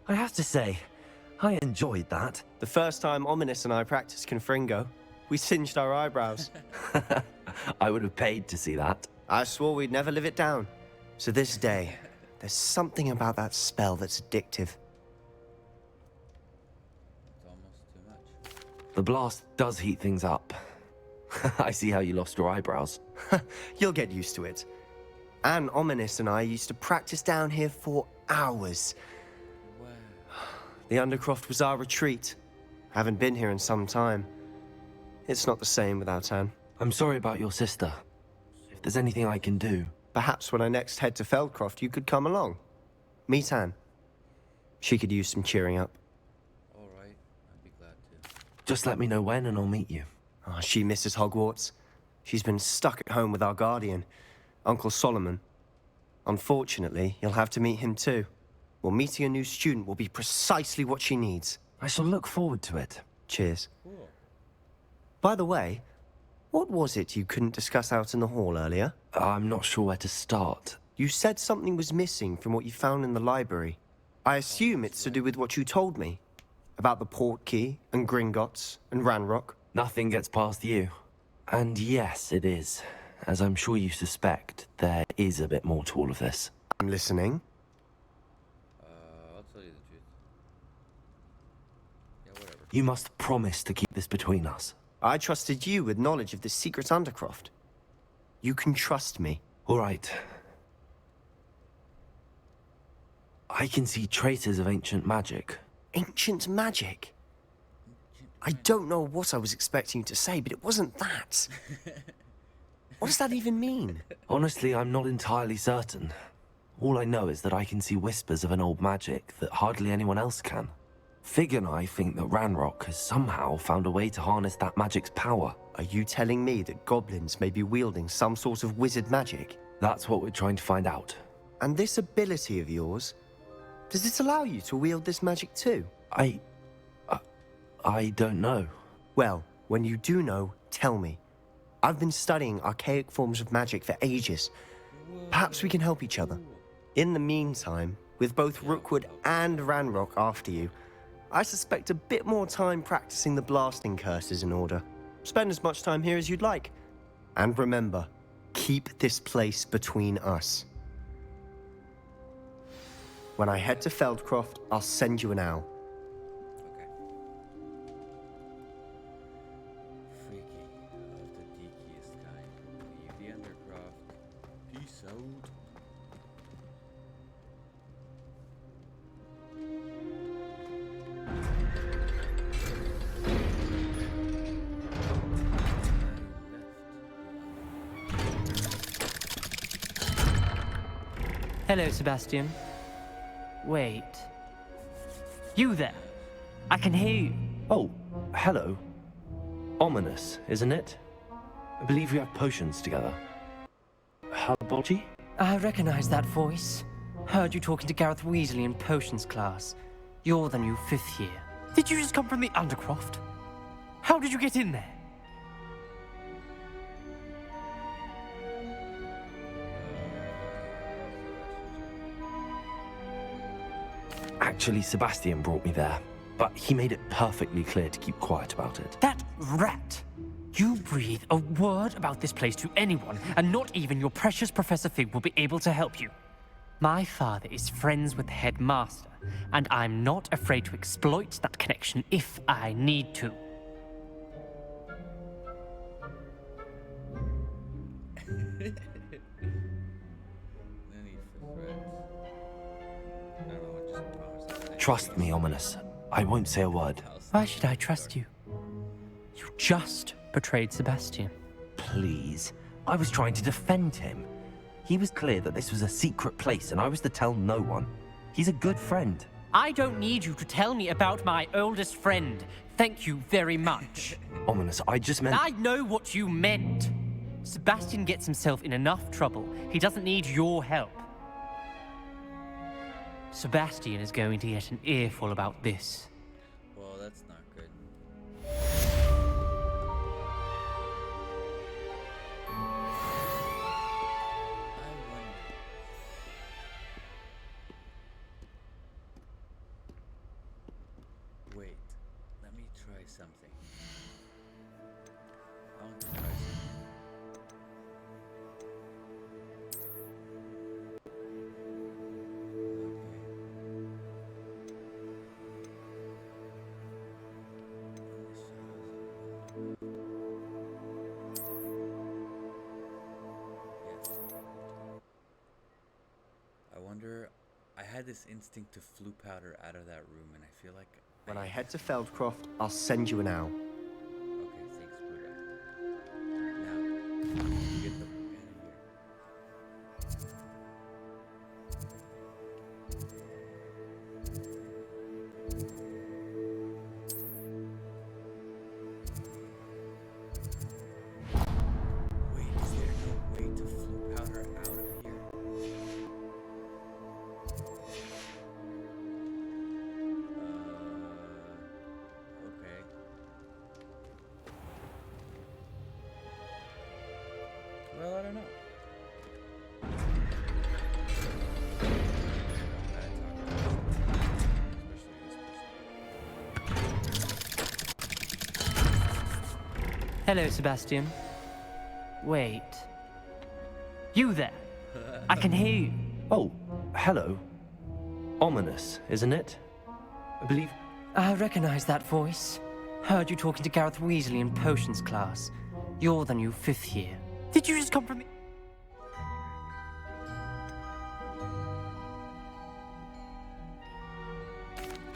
I have to say, I enjoyed that. The first time Ominous and I practiced Confringo, we singed our eyebrows. I would have paid to see that. I swore we'd never live it down. So this day, there's something about that spell that's addictive. It's almost too much. The blast does heat things up. I see how you lost your eyebrows. You'll get used to it. And Ominous and I used to practice down here for hours. Wow. The Undercroft was our retreat. Haven't been here in some time. It's not the same without Anne. I'm sorry about your sister. If there's anything I can do... Perhaps when I next head to Feldcroft, you could come along. Meet Anne. She could use some cheering up. All right, I'd be glad to. Just let me know when and I'll meet you. Oh, she misses Hogwarts. She's been stuck at home with our guardian, Uncle Solomon. Unfortunately, you'll have to meet him too. Well, meeting a new student will be precisely what she needs. I shall look forward to it. Cheers. Cool. By the way, what was it you couldn't discuss out in the hall earlier? I'm not sure where to start. You said something was missing from what you found in the library. I assume it's to do with what you told me. About the port key, and Gringotts, and Ranrock. Nothing gets past you. And yes, it is. As I'm sure you suspect, there is a bit more to all of this. I'm listening. I'll tell you the truth. Yeah, whatever. You must promise to keep this between us. I trusted you with knowledge of the secret Undercroft. You can trust me. All right. I can see traces of ancient magic. Ancient magic? I don't know what I was expecting you to say, but it wasn't that. What does that even mean? Honestly, I'm not entirely certain. All I know is that I can see whispers of an old magic that hardly anyone else can. Fig and I think that Ranrock has somehow found a way to harness that magic's power. Are you telling me that goblins may be wielding some sort of wizard magic? That's what we're trying to find out. And this ability of yours, does it allow you to wield this magic too? I don't know. Well, when you do know, tell me. I've been studying archaic forms of magic for ages. Perhaps we can help each other. In the meantime, with both Rookwood and Ranrock after you, I suspect a bit more time practicing the blasting curses in order. Spend as much time here as you'd like. And remember, keep this place between us. When I head to Feldcroft, I'll send you an owl. Okay. Freaky of the geekiest kind. Leave the Undercroft. Peace out. Hello, Sebastian. Wait. You there? I can hear you. Oh, hello. Ominous, isn't it? I believe we have potions together. Herbology? I recognize that voice. Heard you talking to Gareth Weasley in potions class. You're the new 5th year. Did you just come from the Undercroft? How did you get in there? Actually, Sebastian brought me there, but he made it perfectly clear to keep quiet about it. That rat! You breathe a word about this place to anyone, and not even your precious Professor Fig will be able to help you. My father is friends with the headmaster, and I'm not afraid to exploit that connection if I need to. Trust me, Ominous. I won't say a word. Why should I trust you? You just betrayed Sebastian. Please. I was trying to defend him. He was clear that this was a secret place and I was to tell no one. He's a good friend. I don't need you to tell me about my oldest friend. Thank you very much. Ominous, I just meant... I know what you meant. Sebastian gets himself in enough trouble. He doesn't need your help. Sebastian is going to get an earful about this. Well, that's not good. something. I want to try something. I wonder, I had this instinct to flue powder out of that room, and I feel like When I head to Feldcroft, I'll send you an owl. Okay, thanks, Buddha. Now, you get the fuck out of here. Wait, is there no way to flue powder out of here? Okay. Well, I don't know. Hello, Sebastian. Wait. You there? I can hear you. Oh, hello. Ominous, isn't it? I believe... I recognize that voice. Heard you talking to Gareth Weasley in potions class. You're the new 5th year. Did you just come from me?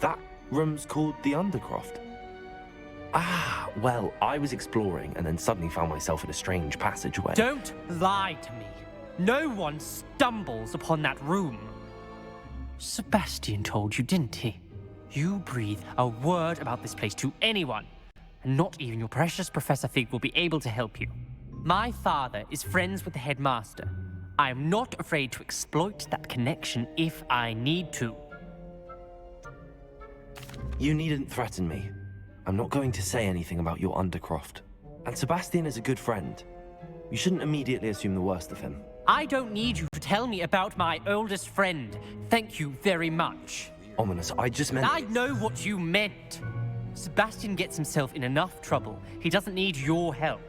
That room's called the Undercroft. Ah, well, I was exploring and then suddenly found myself in a strange passageway. Don't lie to me. No one stumbles upon that room. Sebastian told you, didn't he? You breathe a word about this place to anyone, and not even your precious Professor Fig will be able to help you. My father is friends with the headmaster. I am not afraid to exploit that connection if I need to. You needn't threaten me. I'm not going to say anything about your Undercroft. And Sebastian is a good friend. You shouldn't immediately assume the worst of him. I don't need you to tell me about my oldest friend. Thank you very much. Ominous, I just meant... I know what you meant. Sebastian gets himself in enough trouble. He doesn't need your help.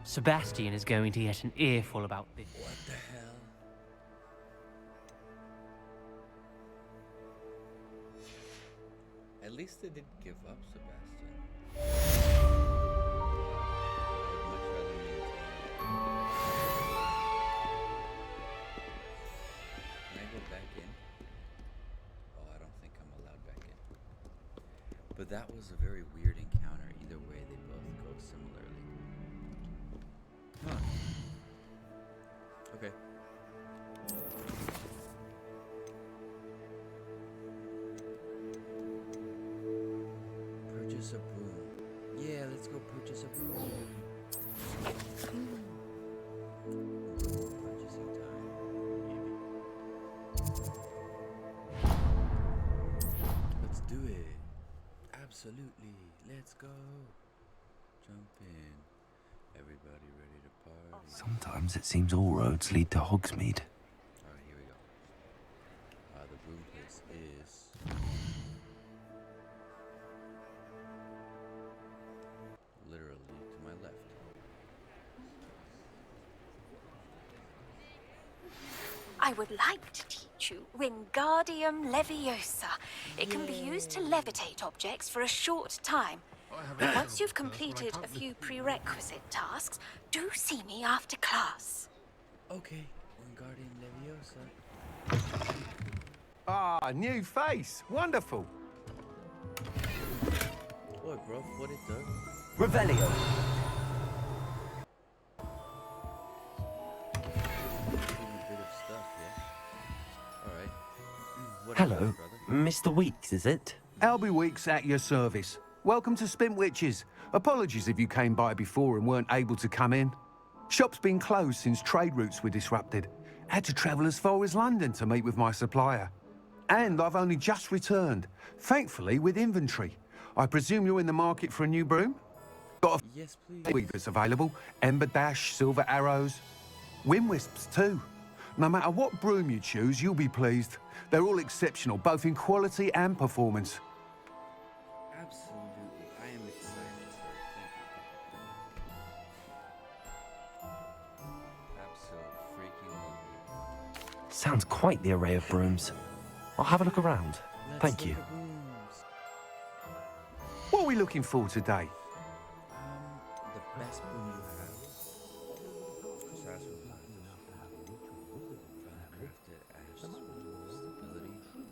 Sebastian is going to get an earful about this. What the hell? At least they didn't give up, Sebastian. I'd much rather maintain. Can I go back in? Oh, I don't think I'm allowed back in. But that was a very weird encounter. Either way, they both go similarly. Huh. Okay. Purchase a broom. Yeah, let's go purchase a broom. Purchasing time, maybe. Let's do it. Absolutely. Let's go. Jump in. Everybody ready to party? Sometimes it seems all roads lead to Hogsmeade. Alright, here we go. The broom place is... literally to my left. I would like to teach you Wingardium Leviosa. It can be used to levitate objects for a short time. But once you've completed a few prerequisite tasks, do see me after class. Okay, Wingardium Leviosa. Ah, new face. Wonderful. Boy, bro, what it does? Revelio. Give me a bit of stuff, yeah? Alright. What Hello, is it, brother? Mr. Weeks, is it? Albie Weeks at your service. Welcome to Spintwitches. Apologies if you came by before and weren't able to come in. Shop's been closed since trade routes were disrupted. Had to travel as far as London to meet with my supplier. And I've only just returned, thankfully with inventory. I presume you're in the market for a new broom? Got Yes, a please. week that's available. Ember Dash, Silver Arrows. Wind Wisps too. No matter what broom you choose, you'll be pleased. They're all exceptional, both in quality and performance. Sounds quite the array of brooms. I'll have a look around. Let's Thank look you. at rooms. What are we looking for today? The best broom you have. Sassafras. Crafted ash stability.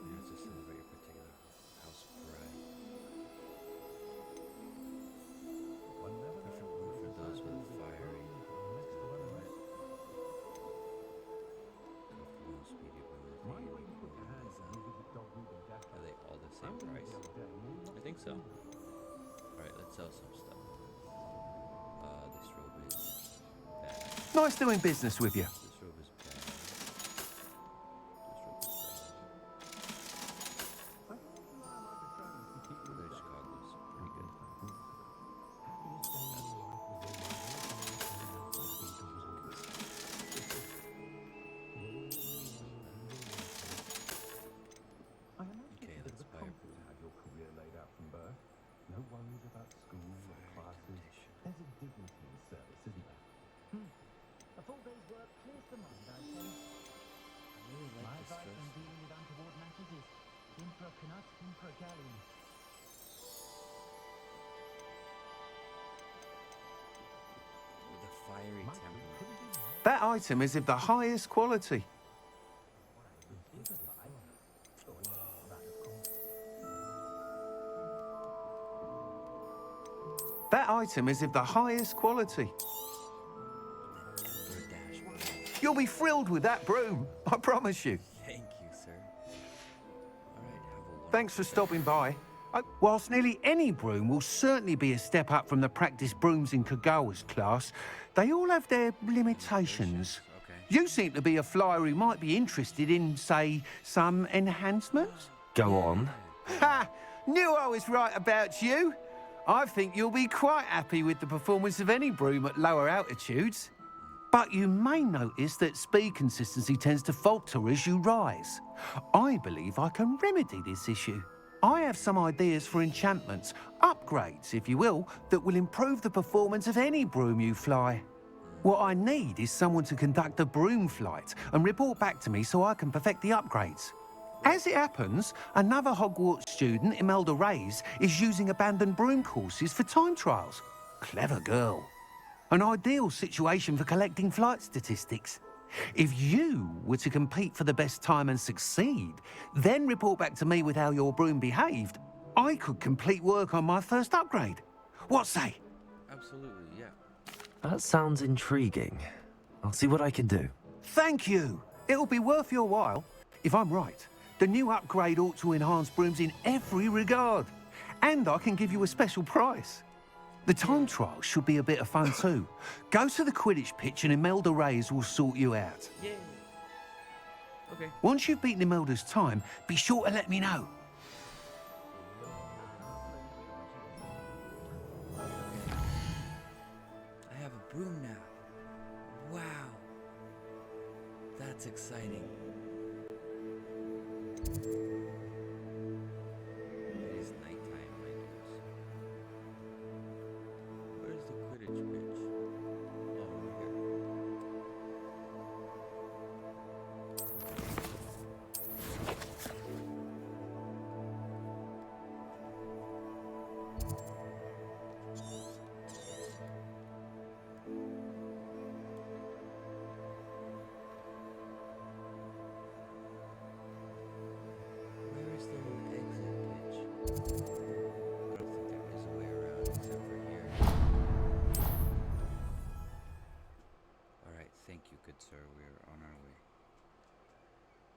You have to celebrate your particular house pride. Perfect broom for those with fiery. Comfortable, speedy broom. Are they all the same price? I think so. Alright, let's sell some stuff. This robe is bad. Nice doing business with you. This robe is bad. This robe is bad. Village Chicago's pretty good. Okay, let's buy a broom. No worries about school or classes. There's a dignity in service, isn't there? A full day's work clears the mind, I say. I really My like this advice dress. on dealing with untoward matters is impra canus, impra gallium. With a fiery temper. That item is of the highest quality. That item is of the highest quality. Ember dash broom. You'll be thrilled with that broom, I promise you. Thank you, sir. Alright, have a wonderful Thanks for day. stopping by. Whilst nearly any broom will certainly be a step up from the practice brooms in Kagawa's class, they all have their limitations. Okay. You seem to be a flyer who might be interested in, say, some enhancements. Go on. Ha! Knew I was right about you. I think you'll be quite happy with the performance of any broom at lower altitudes. But you may notice that speed consistency tends to falter as you rise. I believe I can remedy this issue. I have some ideas for enchantments, upgrades, if you will, that will improve the performance of any broom you fly. What I need is someone to conduct a broom flight and report back to me so I can perfect the upgrades. As it happens, another Hogwarts student, Imelda Reyes, is using abandoned broom courses for time trials. Clever girl. An ideal situation for collecting flight statistics. If you were to compete for the best time and succeed, then report back to me with how your broom behaved, I could complete work on my first upgrade. What say? Absolutely, yeah. That sounds intriguing. I'll see what I can do. Thank you. It'll be worth your while. If I'm right, the new upgrade ought to enhance brooms in every regard. And I can give you a special price. The time trial should be a bit of fun too. Go to the Quidditch pitch and Imelda Reyes will sort you out. Yay. Okay. Once you've beaten Imelda's time, be sure to let me know. I have a broom now. Wow. That's exciting. It is nighttime, my dudes. Where's the Quidditch pitch? Oh, over here. Where is the exit pitch? I don't think there is a way around except for here. Alright, thank you, good sir. We're on our way.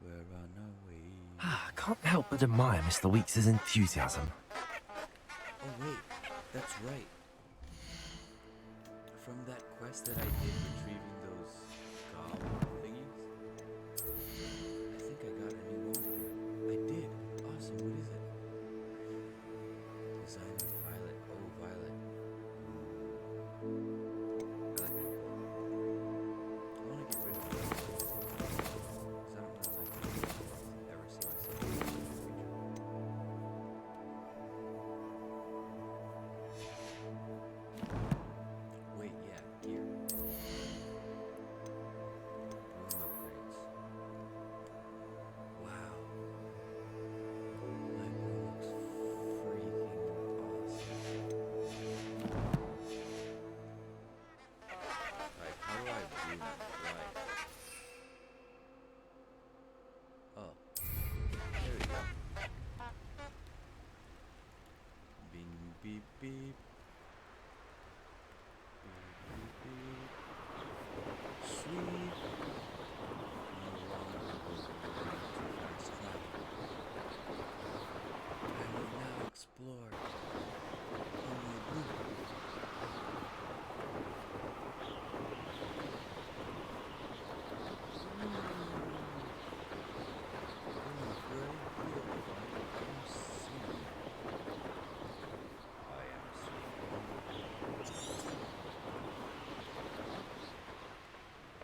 We're on our way. I can't help but admire Mr. Weeks' enthusiasm. Oh wait, that's right. From that quest that I did retrieving those goblin thingies, I think I got a new one here. I did. Awesome. What is it? Design of violet. Oh, violet. I like it. I want to get rid of those. Because I don't know if I can ever see myself in the future. Wait, yeah, here. beep, beep. Beep, beep, beep. Sweet. No longer will the rain too fast fly. I will now explore only blue.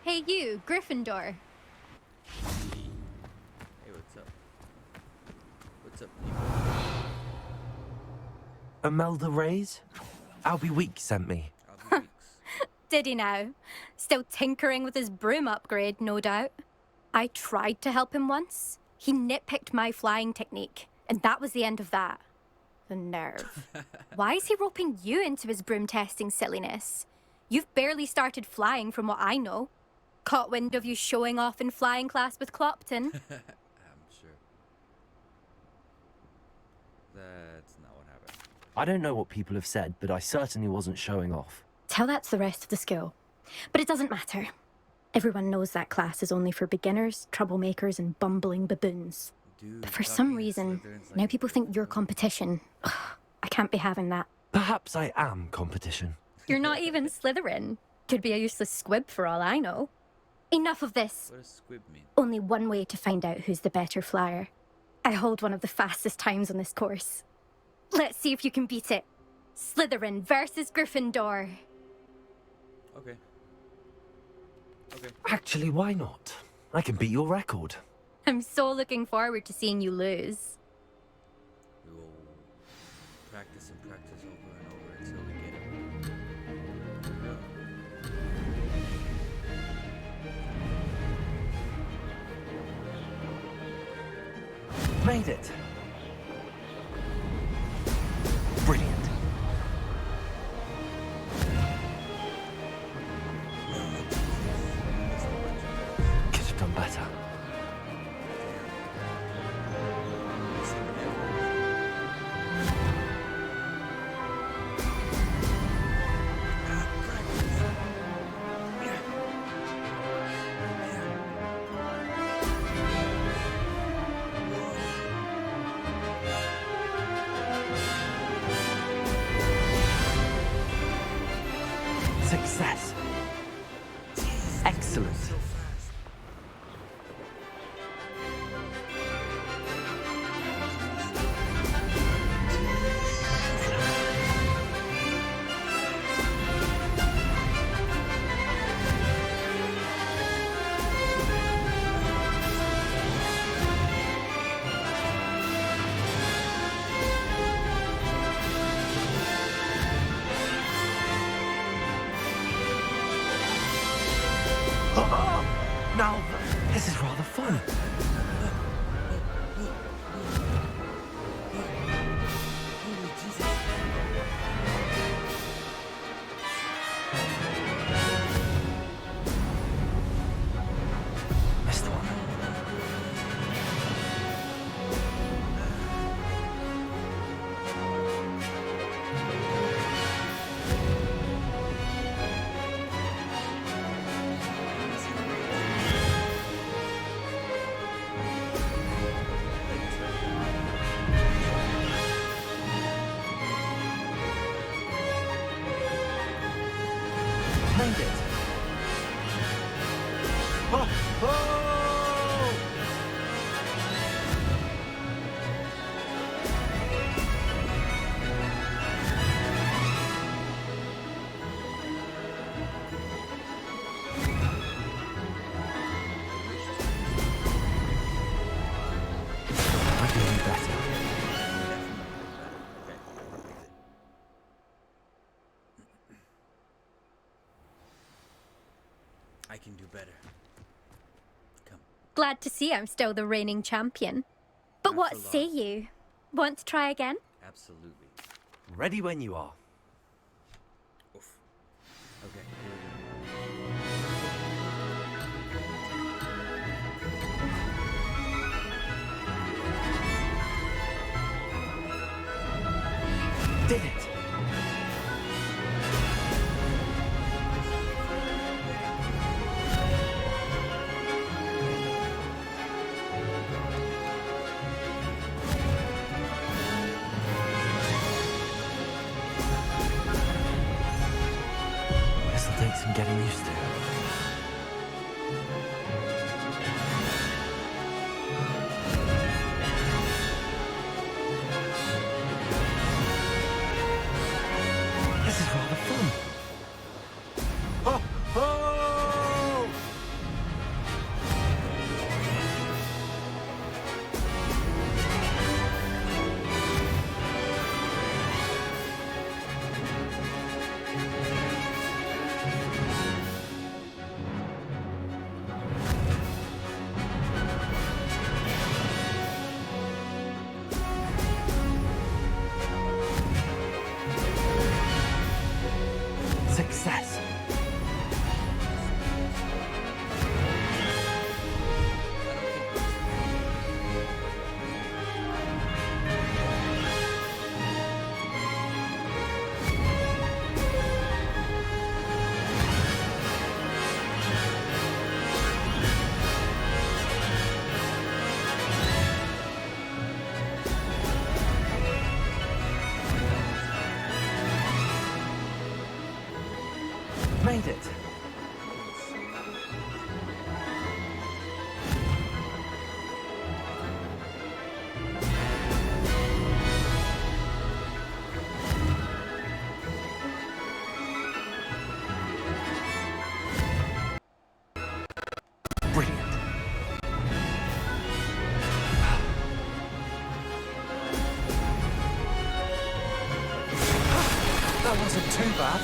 Hey you, Gryffindor. Hey, what's up? What's up, people? Imelda Reyes? Albie Weeks sent me. I'll be weeks. Did he now? Still tinkering with his broom upgrade, no doubt. I tried to help him once. He nitpicked my flying technique, and that was the end of that. The nerve. Why is he roping you into his broom testing silliness? You've barely started flying from what I know. Caught wind of you showing off in flying class with Clopton. I'm sure. That's not what happened. I don't know what people have said, but I certainly wasn't showing off. Tell that to the rest of the school. But it doesn't matter. Everyone knows that class is only for beginners, troublemakers, and bumbling baboons. Dude, But for some talking to reason, Slytherins now like people think you're competition. Ugh, I can't be having that. Perhaps I am competition. You're not even Slytherin. Could be a useless squib for all I know. Enough of this. What does squib mean? Only one way to find out who's the better flyer. I hold one of the fastest times on this course. Let's see if you can beat it. Slytherin versus Gryffindor. Okay. Okay. Actually, why not? I can beat your record. I'm so looking forward to seeing you lose. We will practice and practice over and over until we get it. Here we go. Made it. Brilliant. Could have done better. Success. Excellent. Now, this is rather fun. Holy Jesus. Missed one. Made it. Oh, oh! I can do better. I can do better. Come. Glad to see I'm still the reigning champion. But Not what for say long. you? Want to try again? Absolutely. Ready when you are. Oof. Okay, here we go. Did it. some getting used to. This is rather fun. Oh! Oh! Success. Made it. Brilliant. That wasn't too bad.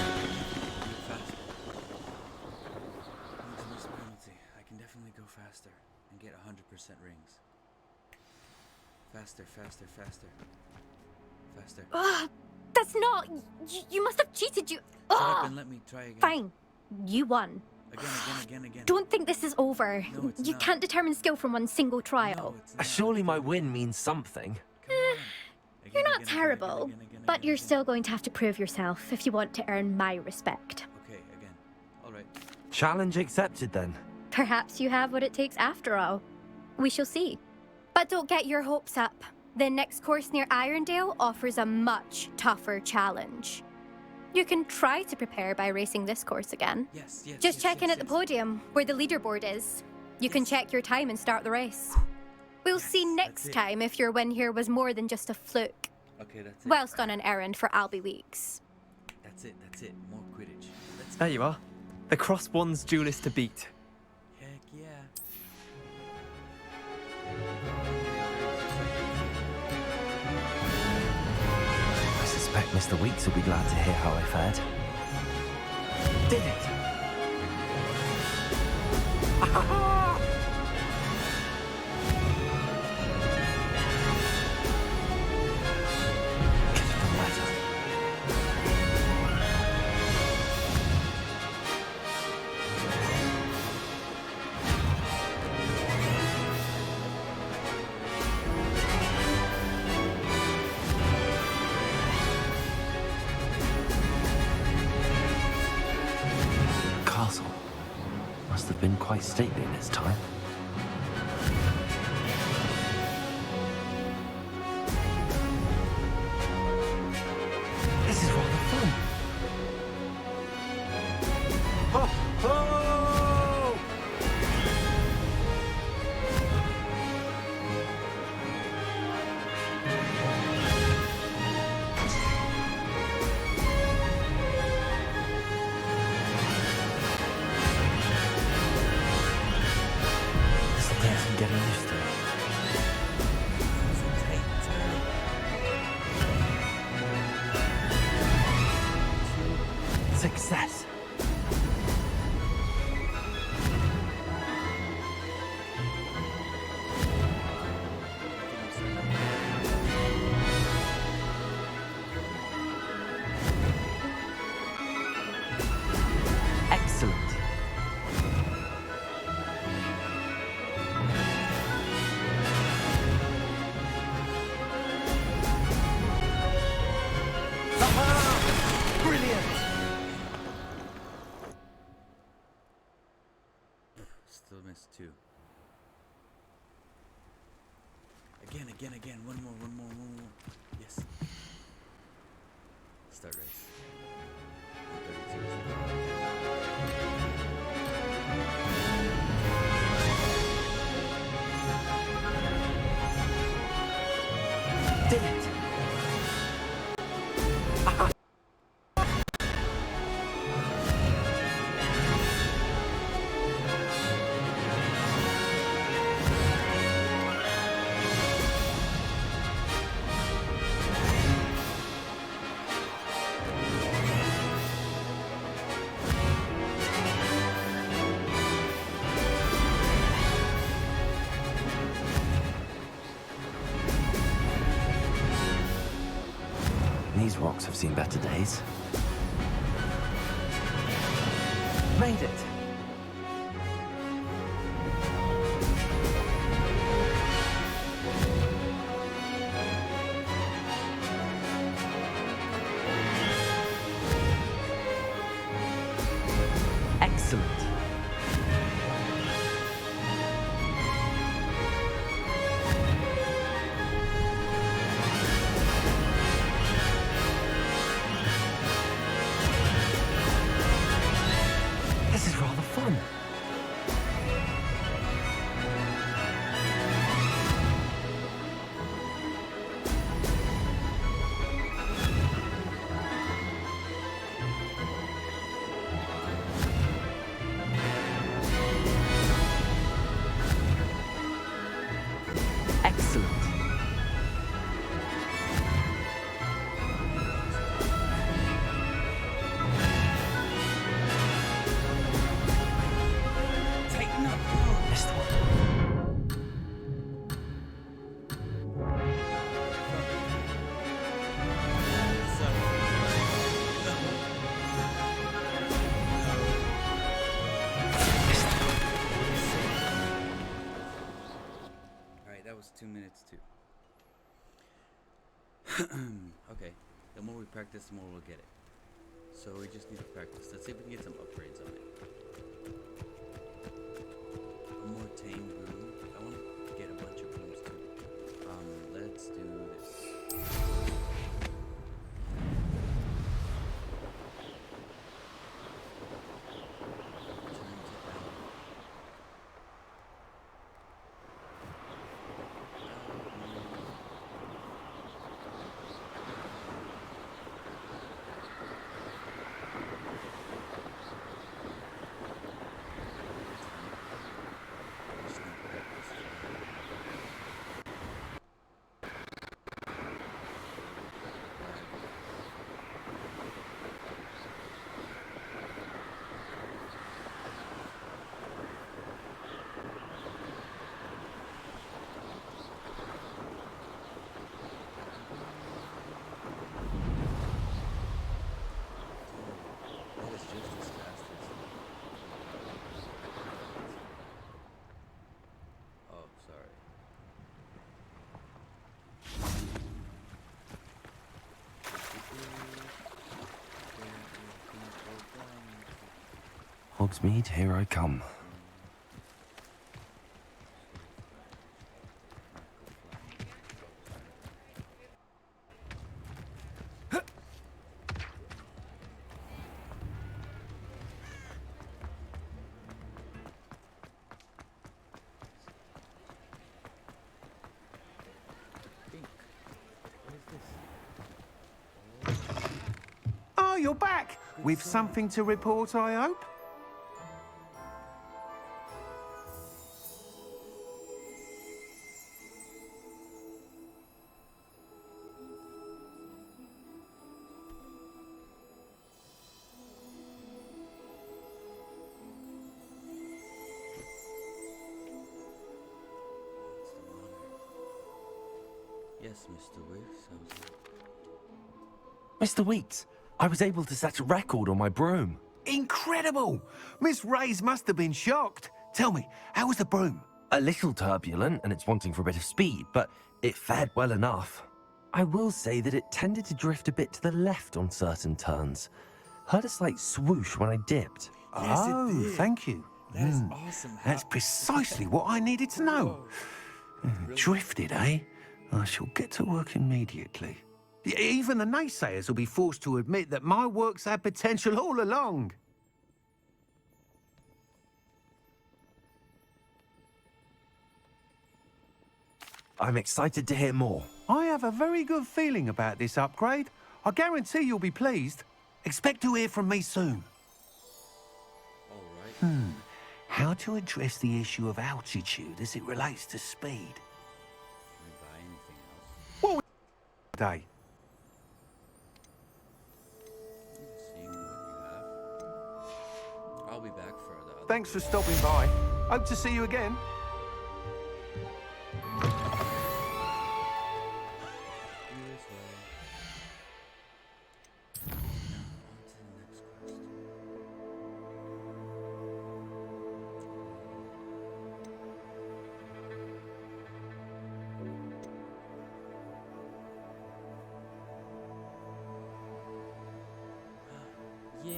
I can definitely go faster and get 100% rings. Faster, faster, faster. Faster. Ugh, that's not. You must have cheated. Shut up Ugh. and let me try again. Fine. You won. Again. Don't think this is over. No, it's You not. can't determine skill from one single No, trial. it's not. Surely my win means something. Come on. You're Again, not again, terrible, again, but you're again. still going to have to prove yourself if you want to earn my respect. Okay, again. Alright. Challenge accepted then. Perhaps you have what it takes after all. We shall see. But don't get your hopes up. The next course near Irondale offers a much tougher challenge. You can try to prepare by racing this course again. Yes. Just check in at the podium, where the leaderboard is. You can Yes. check your time and start the race. We'll see Yes, next that's it. time if your win here was more than just a fluke, Okay, that's it. whilst on an errand for Albie Weeks. That's it. More Quidditch. Let's go. There you are. The Cross One's duelist to beat. Heck yeah. I suspect Mr. Weeks will be glad to hear how I fared. Did it! Could have done better. Castle must have been quite stately in its time. This is rather fun. Oh! Oh! This'll take some getting used to. Success. Excellent. Brilliant. Still missed two. Again. One more. Yes. Start race. 132 is the rocks have seen better days. Made it. Excellent. This is rather fun. Excellent. Tighten up, bro. Missed one. Alright, that was 2 minutes too. Okay, the more we practice, the more we'll get it. So we just need to practice. Let's see if we can get some upgrades on it. A more tame broom. I want to get a bunch of brooms too. Let's do this. That is just as fast as... Oh, sorry. Hogsmeade, here I come. Oh, you're back! With something to report, I hope? Yes, Mr. Wicks, Mr. Weeks, I was able to set a record on my broom. Incredible! Miss Reyes must have been shocked. Tell me, how was the broom? A little turbulent and it's wanting for a bit of speed, but it fared well enough. I will say that it tended to drift a bit to the left on certain turns. Heard a slight swoosh when I dipped. Yes, it Oh, did. thank you. That is awesome. That's precisely what I needed to know. Drifted, eh? I shall get to work immediately. Even the naysayers will be forced to admit that my work's had potential all along. I'm excited to hear more. I have a very good feeling about this upgrade. I guarantee you'll be pleased. Expect to hear from me soon. All right. How to address the issue of altitude as it relates to speed. Can we buy anything else? Day. Seeing what you have. I'll be back for the other. Thanks for stopping by. Hope to see you again. You as well. Yay!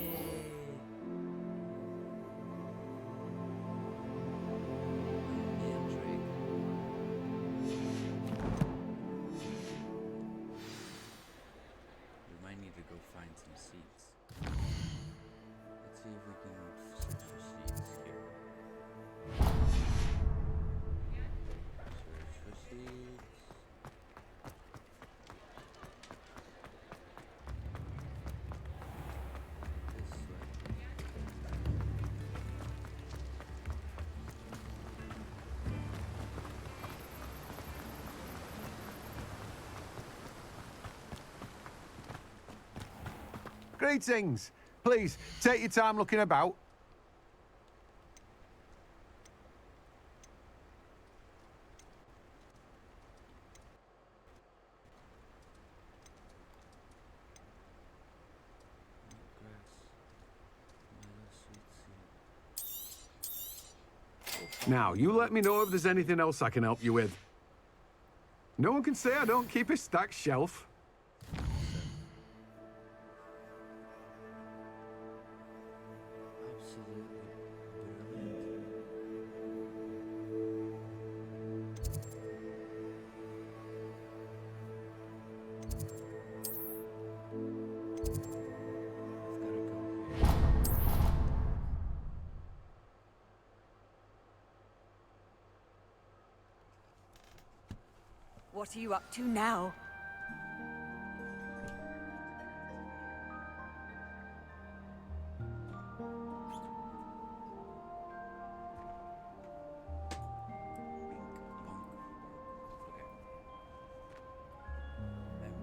Mandrake. We might need to go find some seeds. Let's see if we can search for seeds here. Search for seeds. This way. Greetings. Please, take your time looking about. Now, you let me know if there's anything else I can help you with. No one can say I don't keep a stacked shelf. Absolutely brilliant. I've gotta go here. What are you up to now? Okay. I'm back. First off, where in the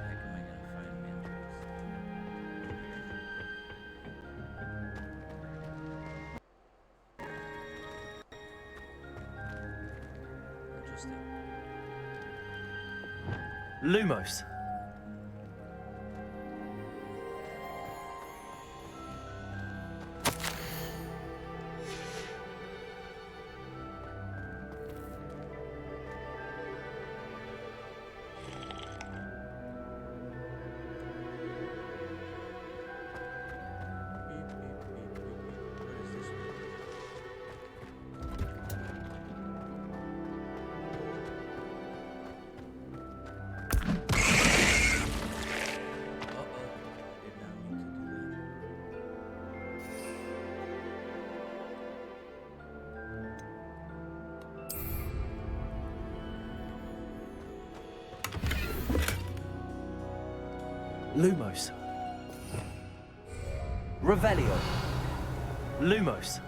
heck am I gonna find mandrakes? Interesting. Lumos. Beep, beep, beep, beep, beep. What is this one? Uh-oh. Did not mean to do that. Lumos. Revelio. Lumos.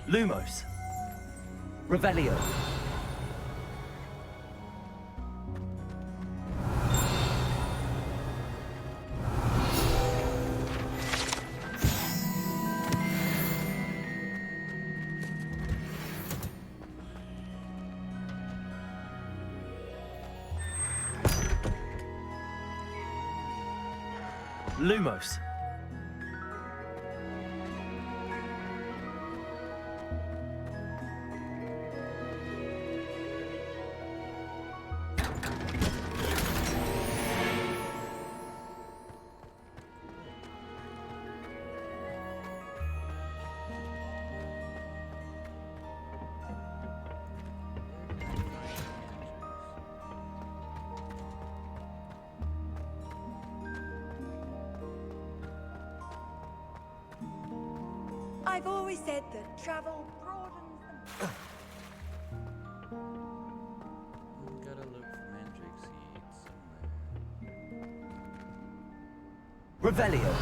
Lumos. Revelio. Lumos. I've always said that travel broadens the... Gotta look for mandrake seeds somewhere. Revelio.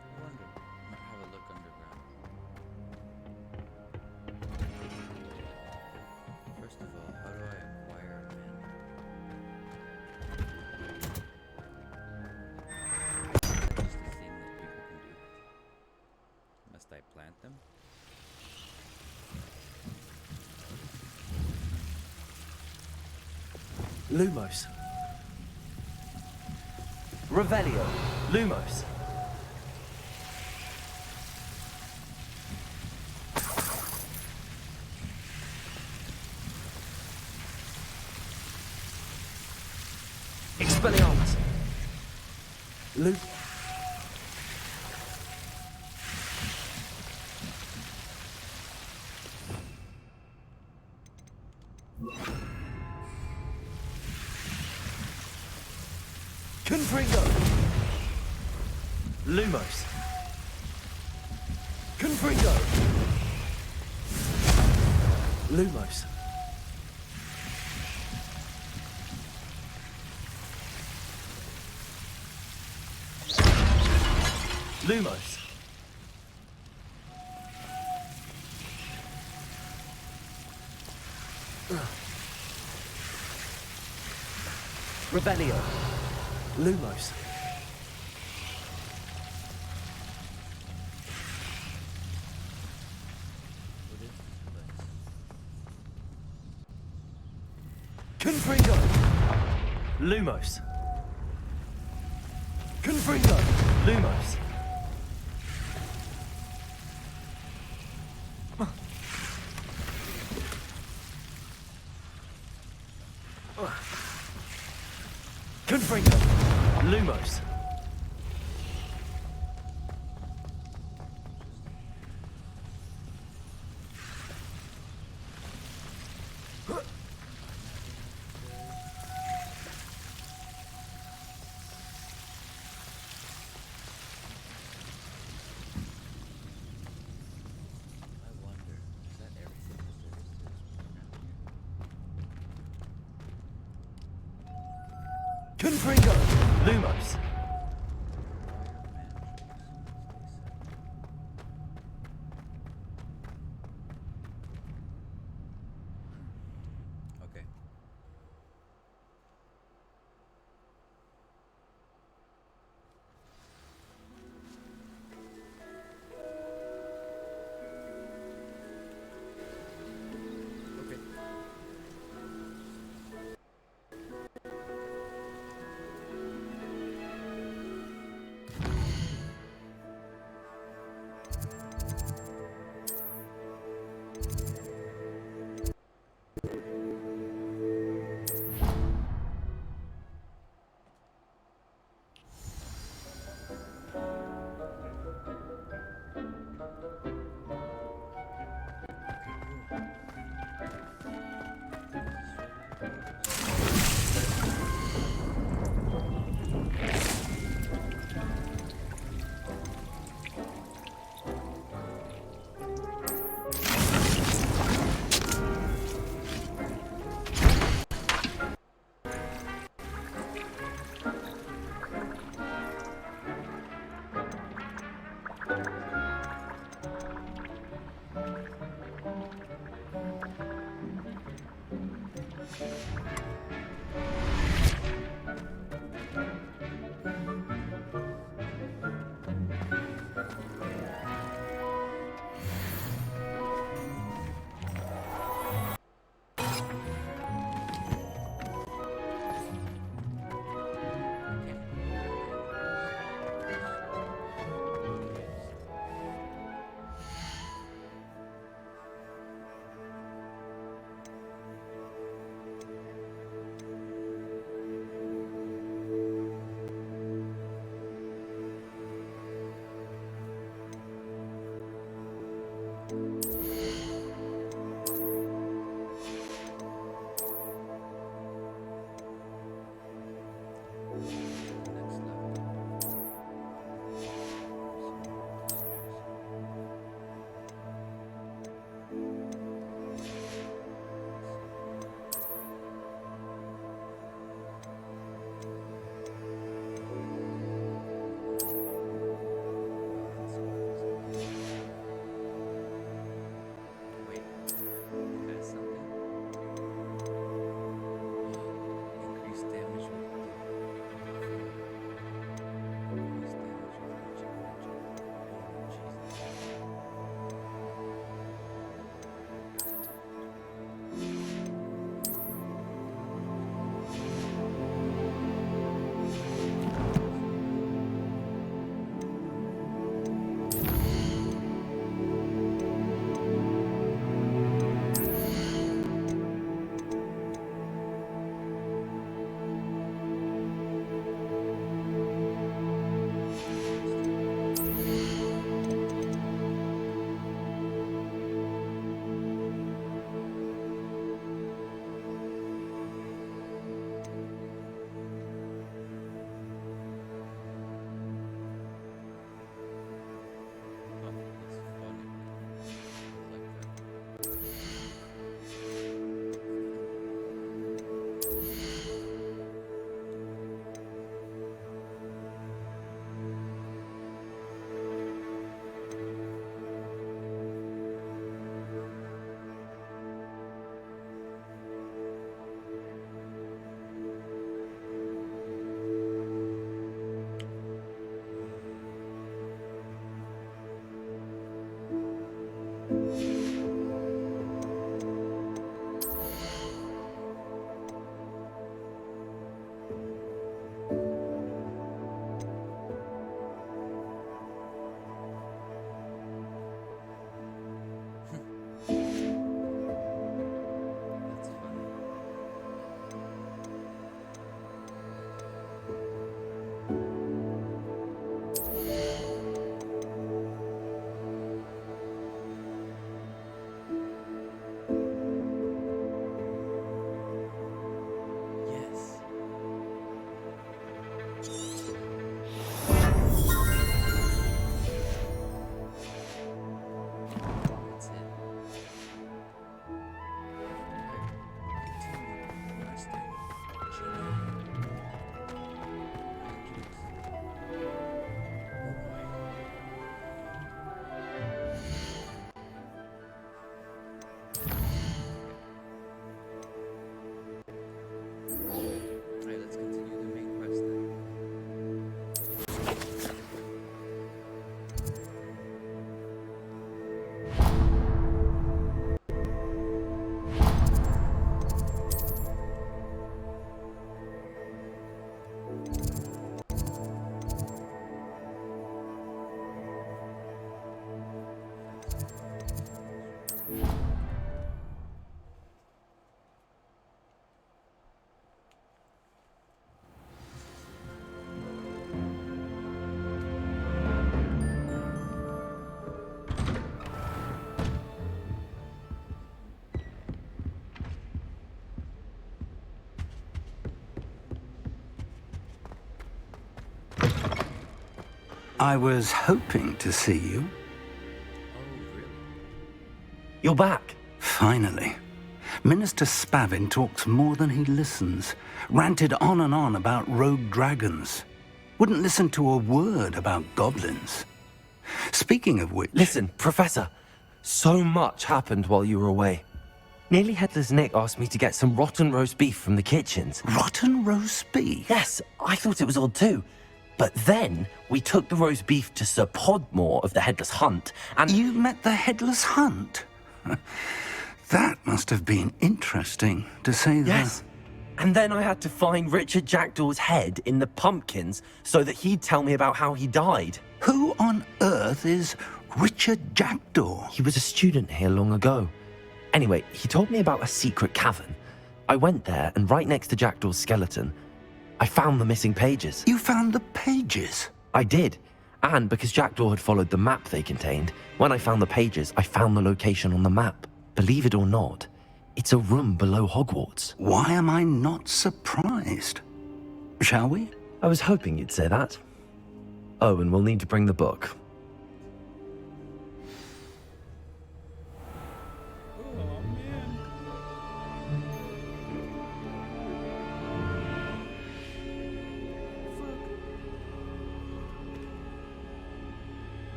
I wonder. Might have a look underground. First of all, how do I acquire a mandrake? Just a thing that people can do. Must I plant them? Lumos. Revelio. Lumos. Expelliarmus. Lu... Confringo. Lumos. Confringo. Lumos. Lumos. Revelio. Lumos. What is this place? Confringo. Lumos. Confringo. Lumos. Confringo. Lumos. I wonder, is that everything that there is to this one around here? Confringo. Lumos. Acquire mandrake seeds, they said. Okay. Okay. I was hoping to see you. Oh, really? You're back. Finally. Minister Spavin talks more than he listens. Ranted on and on about rogue dragons. Wouldn't listen to a word about goblins. Speaking of which... Listen, Professor. So much happened while you were away. Nearly Headless Nick asked me to get some rotten roast beef from the kitchens. Rotten roast beef? Yes, I thought it was odd too. But then we took the roast beef to Sir Podmore of the Headless Hunt, and... You met the Headless Hunt? That must have been interesting, to say the... Yes. And then I had to find Richard Jackdaw's head in the pumpkins so that he'd tell me about how he died. Who on earth is Richard Jackdaw? He was a student here long ago. Anyway, he told me about a secret cavern. I went there, and right next to Jackdaw's skeleton, I found the missing pages. You found the pages? I did. And because Jackdaw had followed the map they contained, when I found the pages, I found the location on the map. Believe it or not, it's a room below Hogwarts. Why am I not surprised? Shall we? I was hoping you'd say that. Oh, and we'll need to bring the book.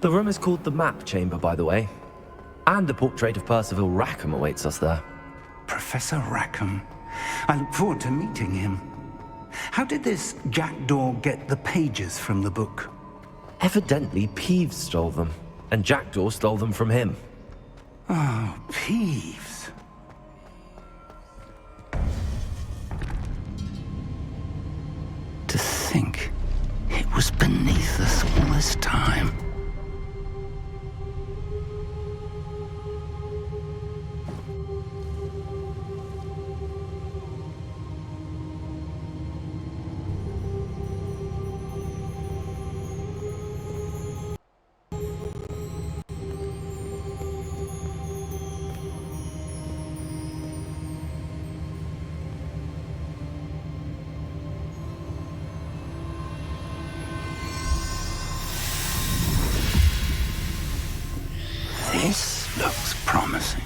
The room is called the Map Chamber, by the way. And the portrait of Percival Rackham awaits us there. Professor Rackham. I look forward to meeting him. How did this Jackdaw get the pages from the book? Evidently, Peeves stole them, and Jackdaw stole them from him. Oh, Peeves. To think it was beneath us all this time. This looks promising.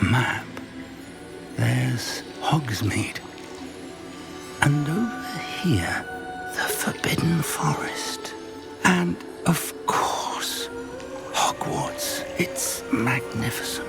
Map. There's Hogsmeade. And over here, the Forbidden Forest. And, of course, Hogwarts. It's magnificent.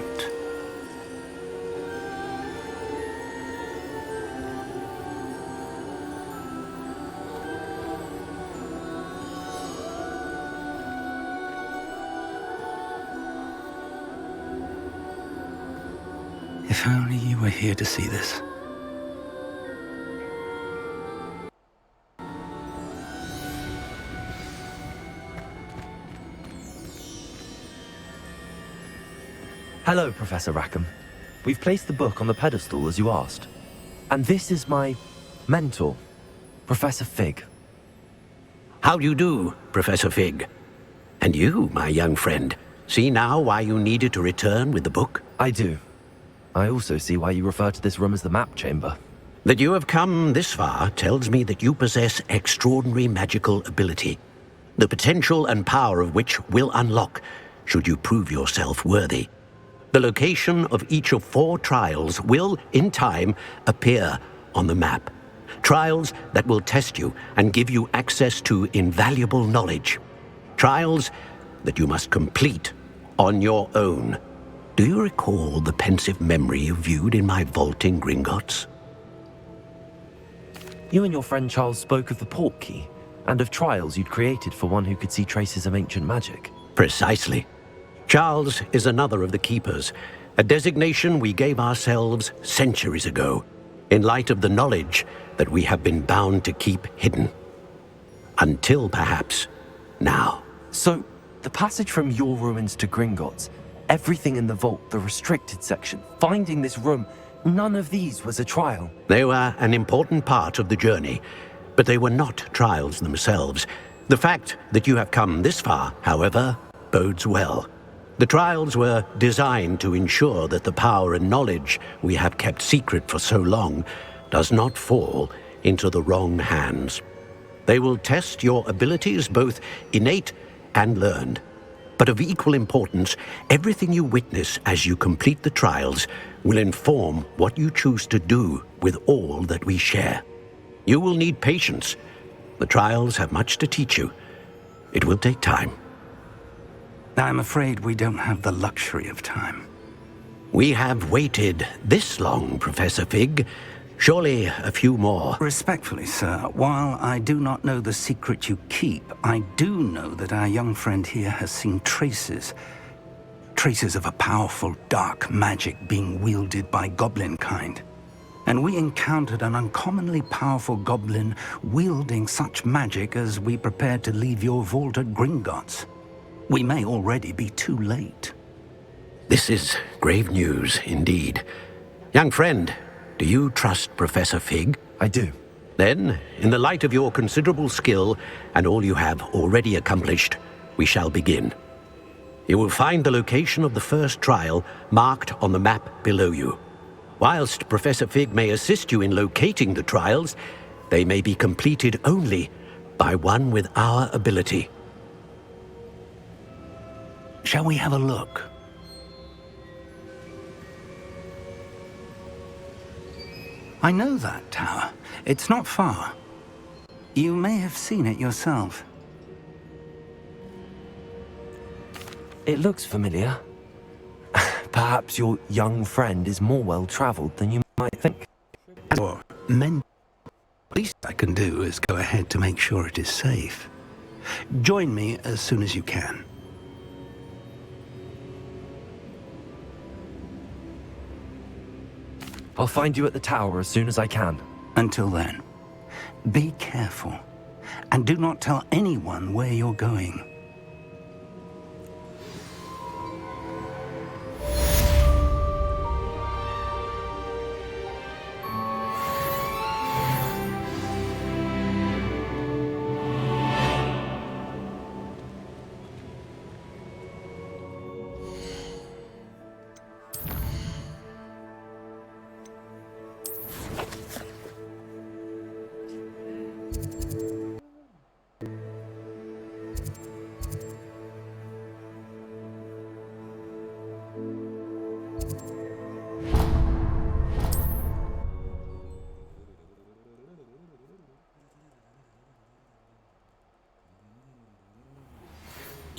If only you were here to see this. Hello, Professor Rackham. We've placed the book on the pedestal as you asked. And this is my mentor, Professor Fig. How do you do, Professor Fig? And you, my young friend, see now why you needed to return with the book? I do. I also see why you refer to this room as the Map Chamber. That you have come this far tells me that you possess extraordinary magical ability, the potential and power of which will unlock, should you prove yourself worthy. The location of each of 4 trials will, in time, appear on the map. Trials that will test you and give you access to invaluable knowledge. Trials that you must complete on your own. Do you recall the pensive memory you viewed in my vault in Gringotts? You and your friend Charles spoke of the Portkey, and of trials you'd created for one who could see traces of ancient magic. Precisely. Charles is another of the keepers, a designation we gave ourselves centuries ago, in light of the knowledge that we have been bound to keep hidden. Until perhaps now. So, the passage from your ruins to Gringotts, everything in the vault, the restricted section, finding this room, none of these was a trial. They were an important part of the journey, but they were not trials themselves. The fact that you have come this far, however, bodes well. The trials were designed to ensure that the power and knowledge we have kept secret for so long does not fall into the wrong hands. They will test your abilities, both innate and learned. But of equal importance, everything you witness as you complete the trials will inform what you choose to do with all that we share. You will need patience. The trials have much to teach you. It will take time. I'm afraid we don't have the luxury of time. We have waited this long, Professor Fig. Surely a few more. Respectfully, sir, while I do not know the secret you keep, I do know that our young friend here has seen traces of a powerful dark magic being wielded by goblin kind. And we encountered an uncommonly powerful goblin wielding such magic as we prepared to leave your vault at Gringotts. We may already be too late. This is grave news indeed. Young friend, do you trust Professor Fig? I do. Then, in the light of your considerable skill and all you have already accomplished, we shall begin. You will find the location of the first trial marked on the map below you. Whilst Professor Fig may assist you in locating the trials, they may be completed only by one with our ability. Shall we have a look? I know that tower. It's not far. You may have seen it yourself. It looks familiar. Perhaps your young friend is more well-traveled than you might think. Or men. Least I can do is go ahead to make sure it is safe. Join me as soon as you can. I'll find you at the tower as soon as I can. Until then, be careful, and do not tell anyone where you're going.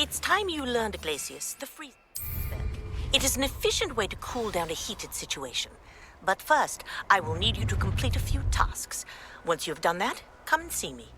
It's time you learned, Glacius, the freeze spell. It is an efficient way to cool down a heated situation. But first, I will need you to complete a few tasks. Once you have done that, come and see me.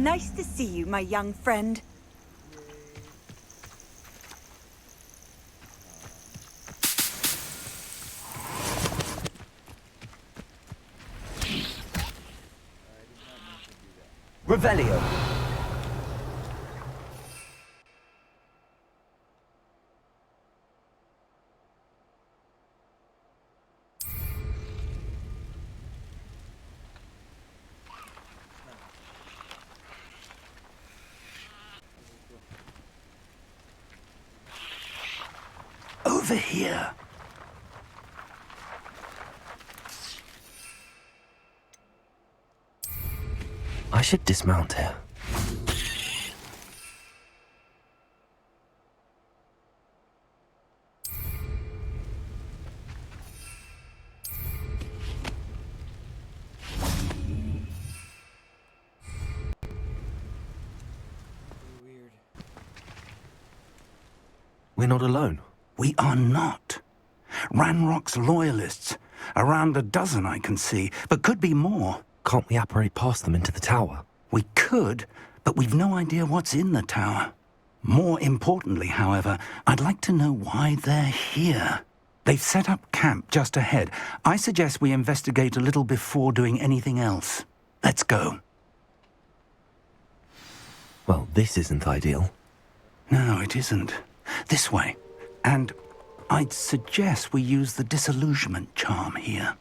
Nice to see you, my young friend. Revelio. Over here. I should dismount here. We're not alone. We are not. Ranrock's loyalists. Around a dozen I can see, but could be more. Can't we apparate past them into the tower? We could, but we've no idea what's in the tower. More importantly, however, I'd like to know why they're here. They've set up camp just ahead. I suggest we investigate a little before doing anything else. Let's go. Well, this isn't ideal. No, it isn't. This way. And I'd suggest we use the disillusionment charm here.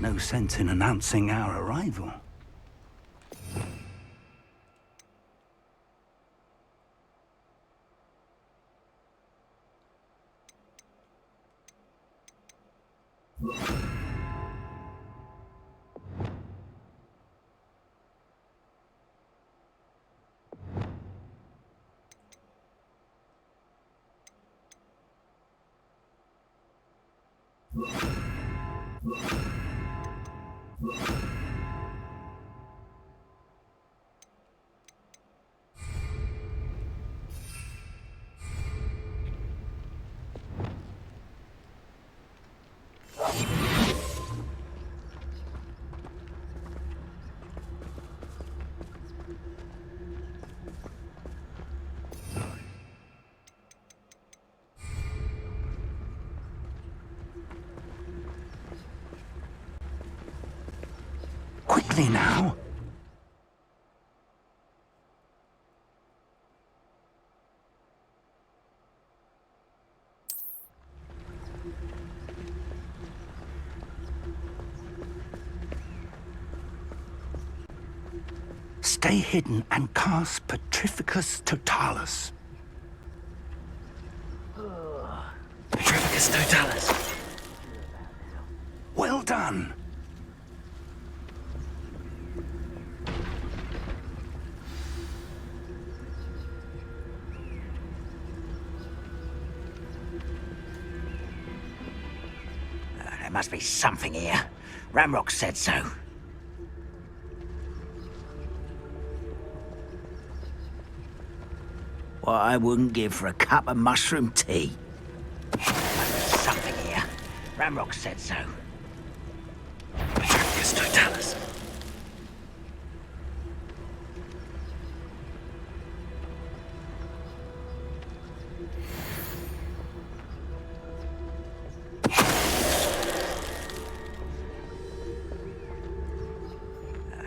No sense in announcing our arrival. Quickly now. Stay hidden and cast Petrificus Totalis. Petrificus Totalis. Well done. There must be something here. Ramrock said so. What I wouldn't give for a cup of mushroom tea. There must be something here. Ramrock said so. Petrificus Totalis.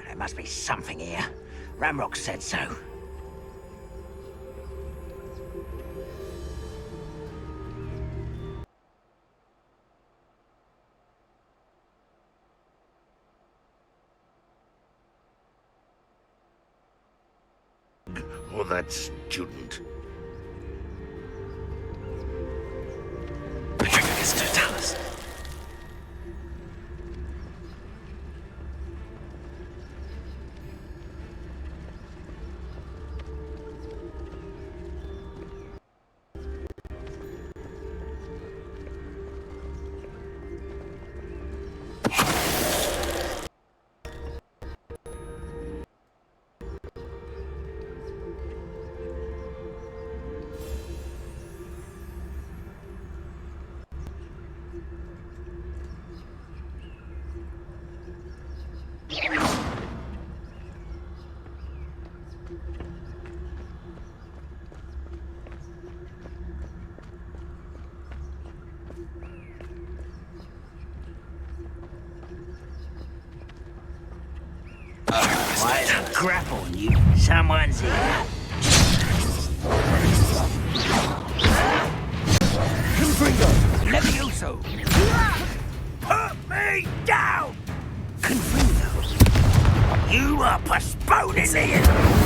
There must be something here. Ramrock said so. Or that student. Petrificus Totalis. crap on you. Someone's here. Confringo! Levioso! Put me down! Confringo, you are postponing the...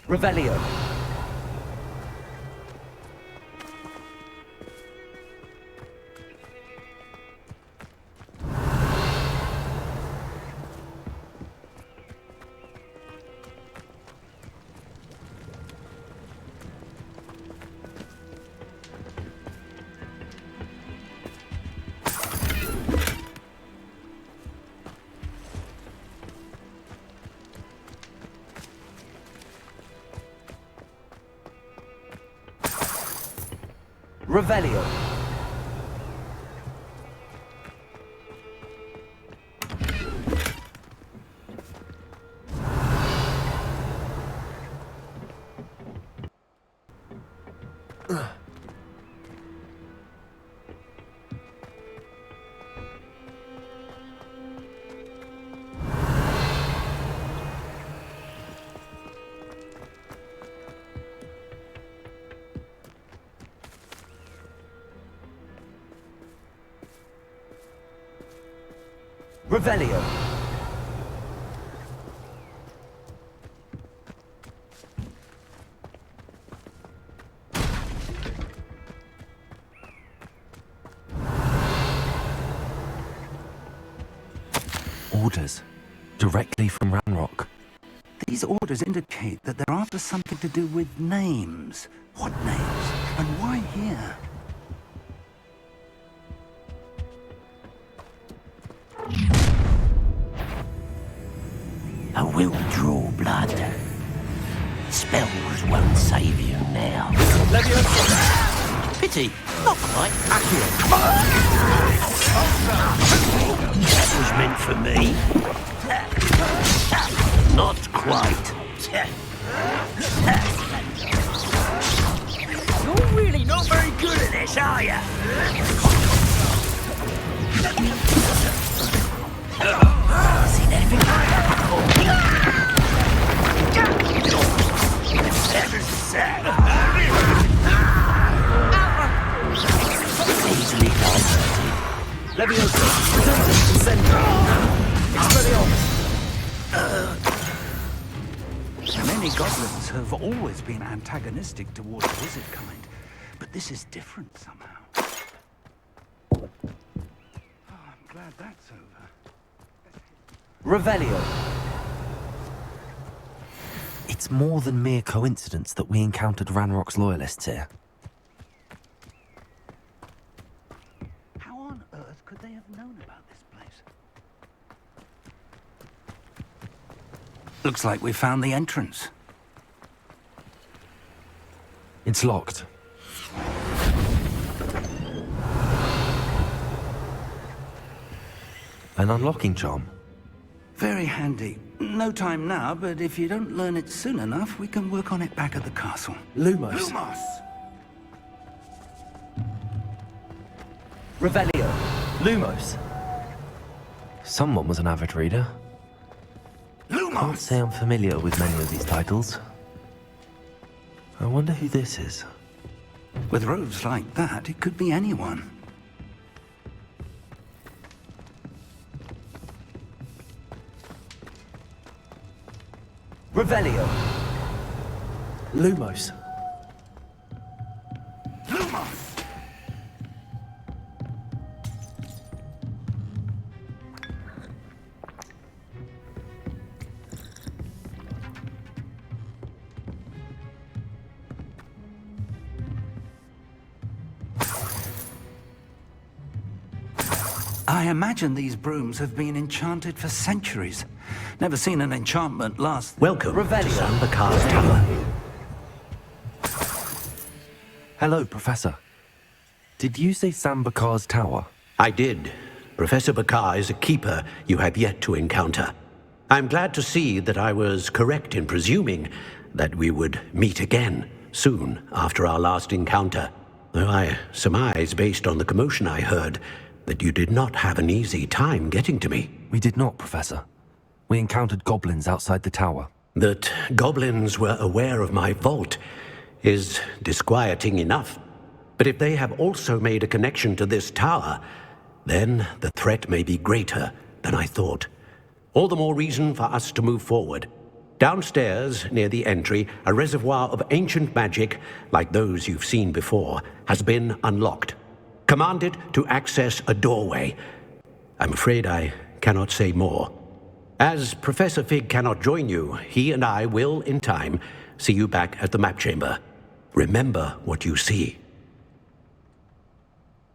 Revelio. Revelio. Revelio. Orders. Directly from Ranrock. These orders indicate that they're after something to do with names. What names? And why here? I will draw blood. Spells won't save you now. Pity, not quite. That was meant for me. Not quite. You're really not very good at this, are you? Seen anything like that before? Easily diverted. Levioso. Sentry. Expelliarmus. Many goblins have always been antagonistic towards wizard kind, but this is different somehow. Oh, I'm glad that's over. Revelio. It's more than mere coincidence that we encountered Ranrock's loyalists here. How on earth could they have known about this place? Looks like we found the entrance. It's locked. An unlocking charm. Very handy. No time now, but if you don't learn it soon enough, we can work on it back at the castle. Lumos. Lumos! Revelio. Lumos. Someone was an avid reader. Can't Lumos! say I'm familiar with many of these titles. I wonder who this is. With robes like that, it could be anyone. Revelio. Lumos. Lumos! I imagine these brooms have been enchanted for centuries. Never seen an enchantment last... Welcome to Revelio. Sambakar's Tower. Hello, Professor. Did you say Sambakar's Tower? I did. Professor Bakar is a keeper you have yet to encounter. I'm glad to see that I was correct in presuming that we would meet again soon after our last encounter, though I surmise, based on the commotion I heard, that you did not have an easy time getting to me. We did not, Professor. We encountered goblins outside the tower. That goblins were aware of my vault is disquieting enough. But if they have also made a connection to this tower, then the threat may be greater than I thought. All the more reason for us to move forward. Downstairs, near the entry, a reservoir of ancient magic, like those you've seen before, has been unlocked. Commanded to access a doorway. I'm afraid I cannot say more. As Professor Fig cannot join you, he and I will, in time, see you back at the map chamber. Remember what you see.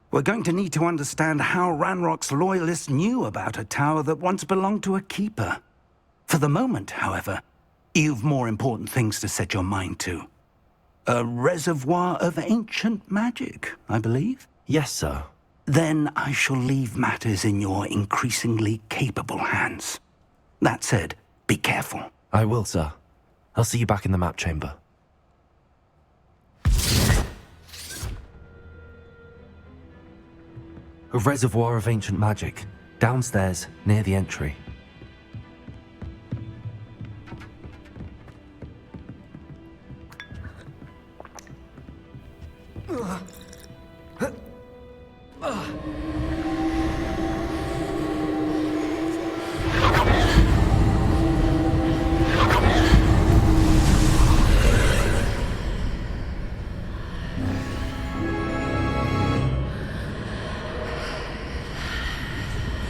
We're going to need to understand how Ranrock's loyalists knew about a tower that once belonged to a keeper. For the moment, however, you've more important things to set your mind to. A reservoir of ancient magic, I believe? Yes, sir. Then I shall leave matters in your increasingly capable hands. That said, be careful. I will, sir. I'll see you back in the map chamber. A reservoir of ancient magic, downstairs, near the entry.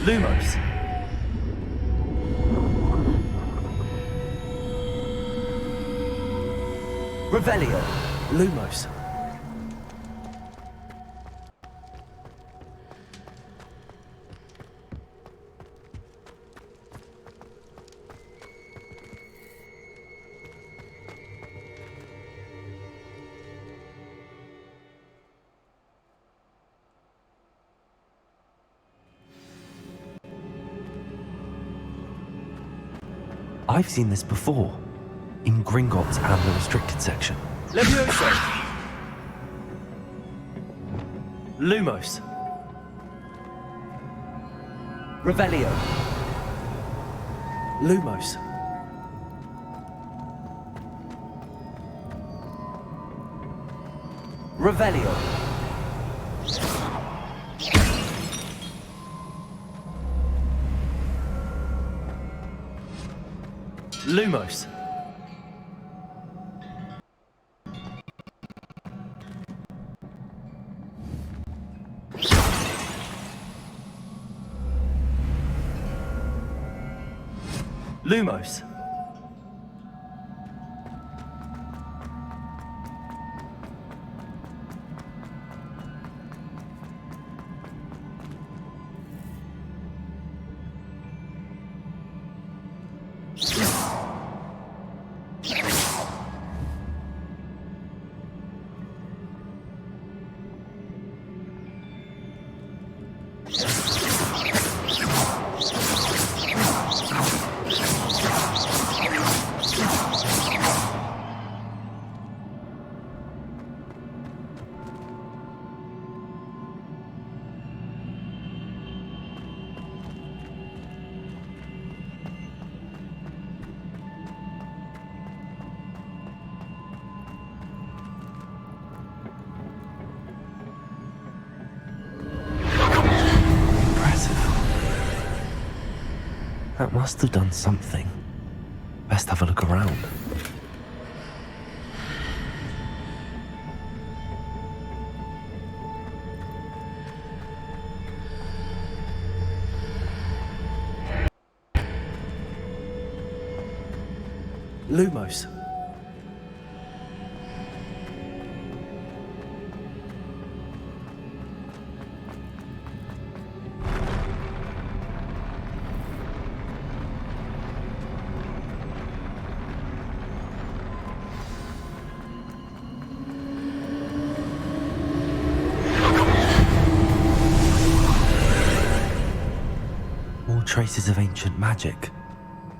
Lumos. Revelio. Lumos. I've seen this before, in Gringotts and the restricted section. Levioso. Lumos. Revelio. Lumos. Revelio. Lumos. Lumos. That must have done something. Best have a look around. Lumos. traces of ancient magic.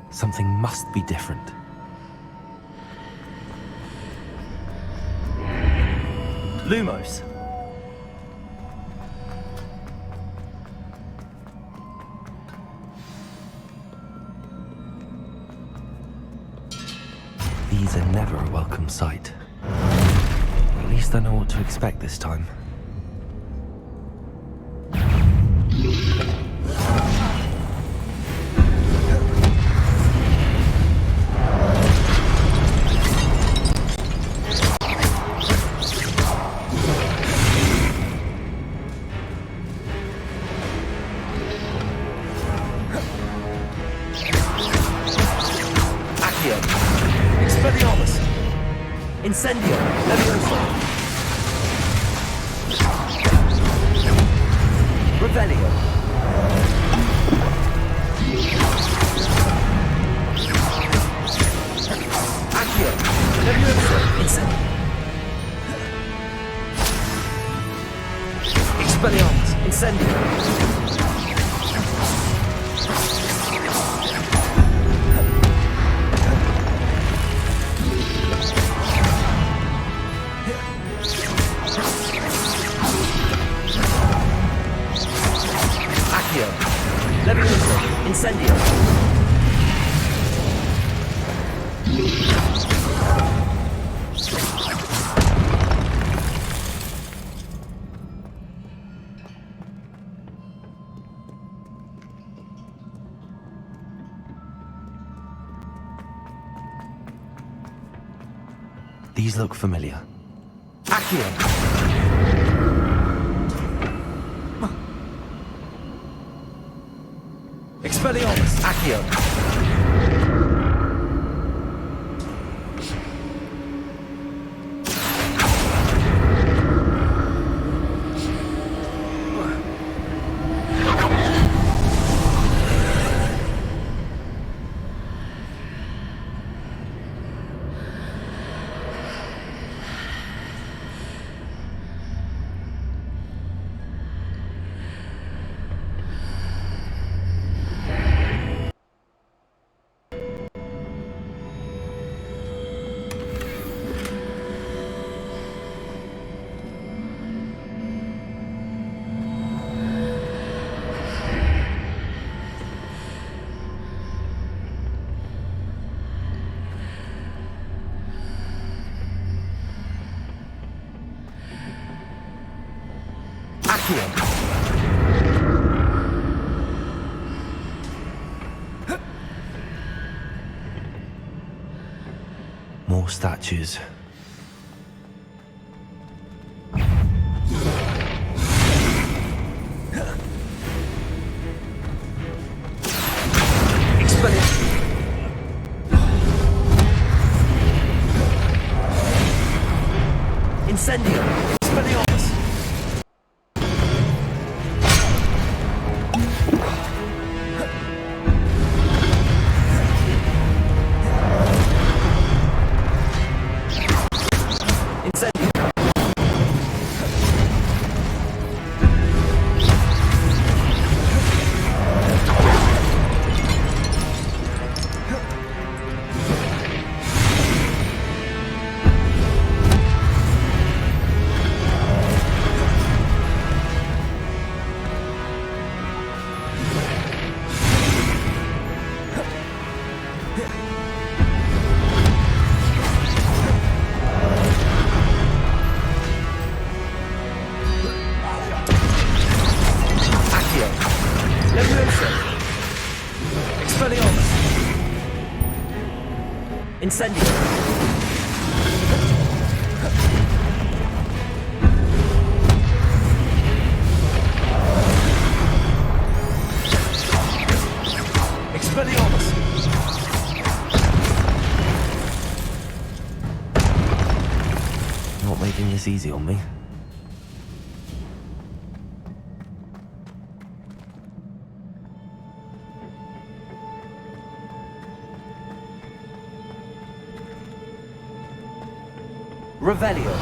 Something must be different. Lumos. These are never a welcome sight. At least I know what to expect this time. Incendio, Leviosa. Revelio. Accio, Leviosa. Incendio. Expelliarmus, Incendio. Incendio. These look familiar. Accio. Expelliarmus, Accio. More statues. Incendio. Expelliarmus. Incendio. Expelliarmus. Not making this easy on me. Revelio.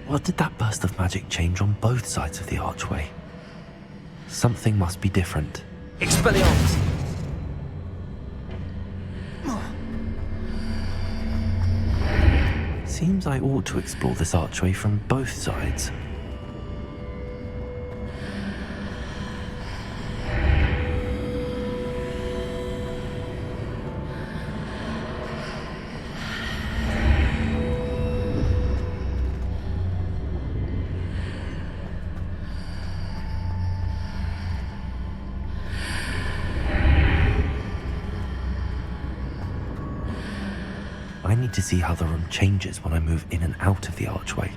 What did that burst of magic change on both sides of the archway? Something must be different. Expelliarmus! Seems I ought to explore this archway from both sides. I need to see how the room changes when I move in and out of the archway.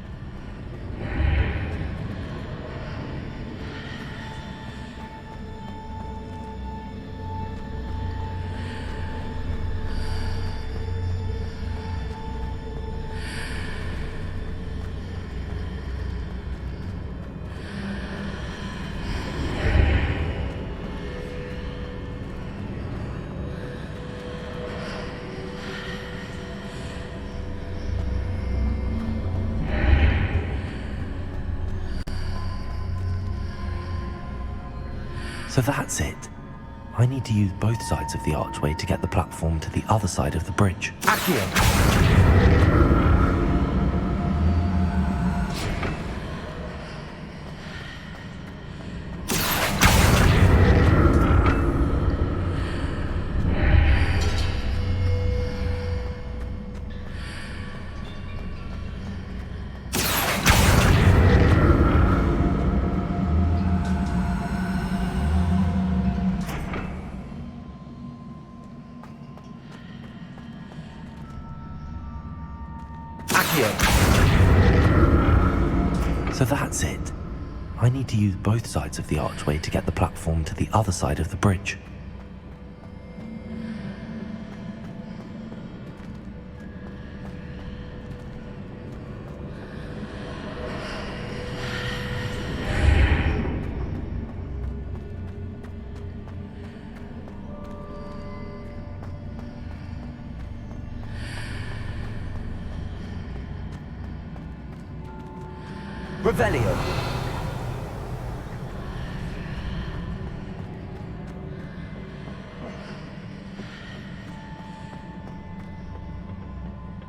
So that's it. I need to use both sides of the archway to get the platform to the other side of the bridge. So that's it. I need to use both sides of the archway to get the platform to the other side of the bridge. Revelio.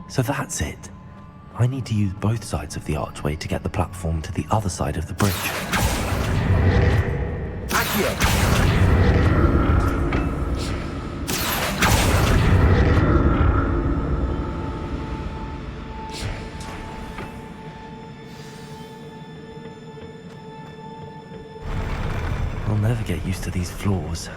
So that's it. I need to use both sides of the archway to get the platform to the other side of the bridge. I'll never get used to these floors.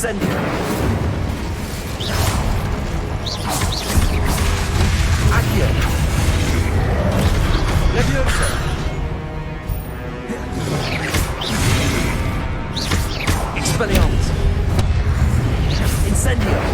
Incendio. Accio. Leviosa. Expelliarmus. Incendio.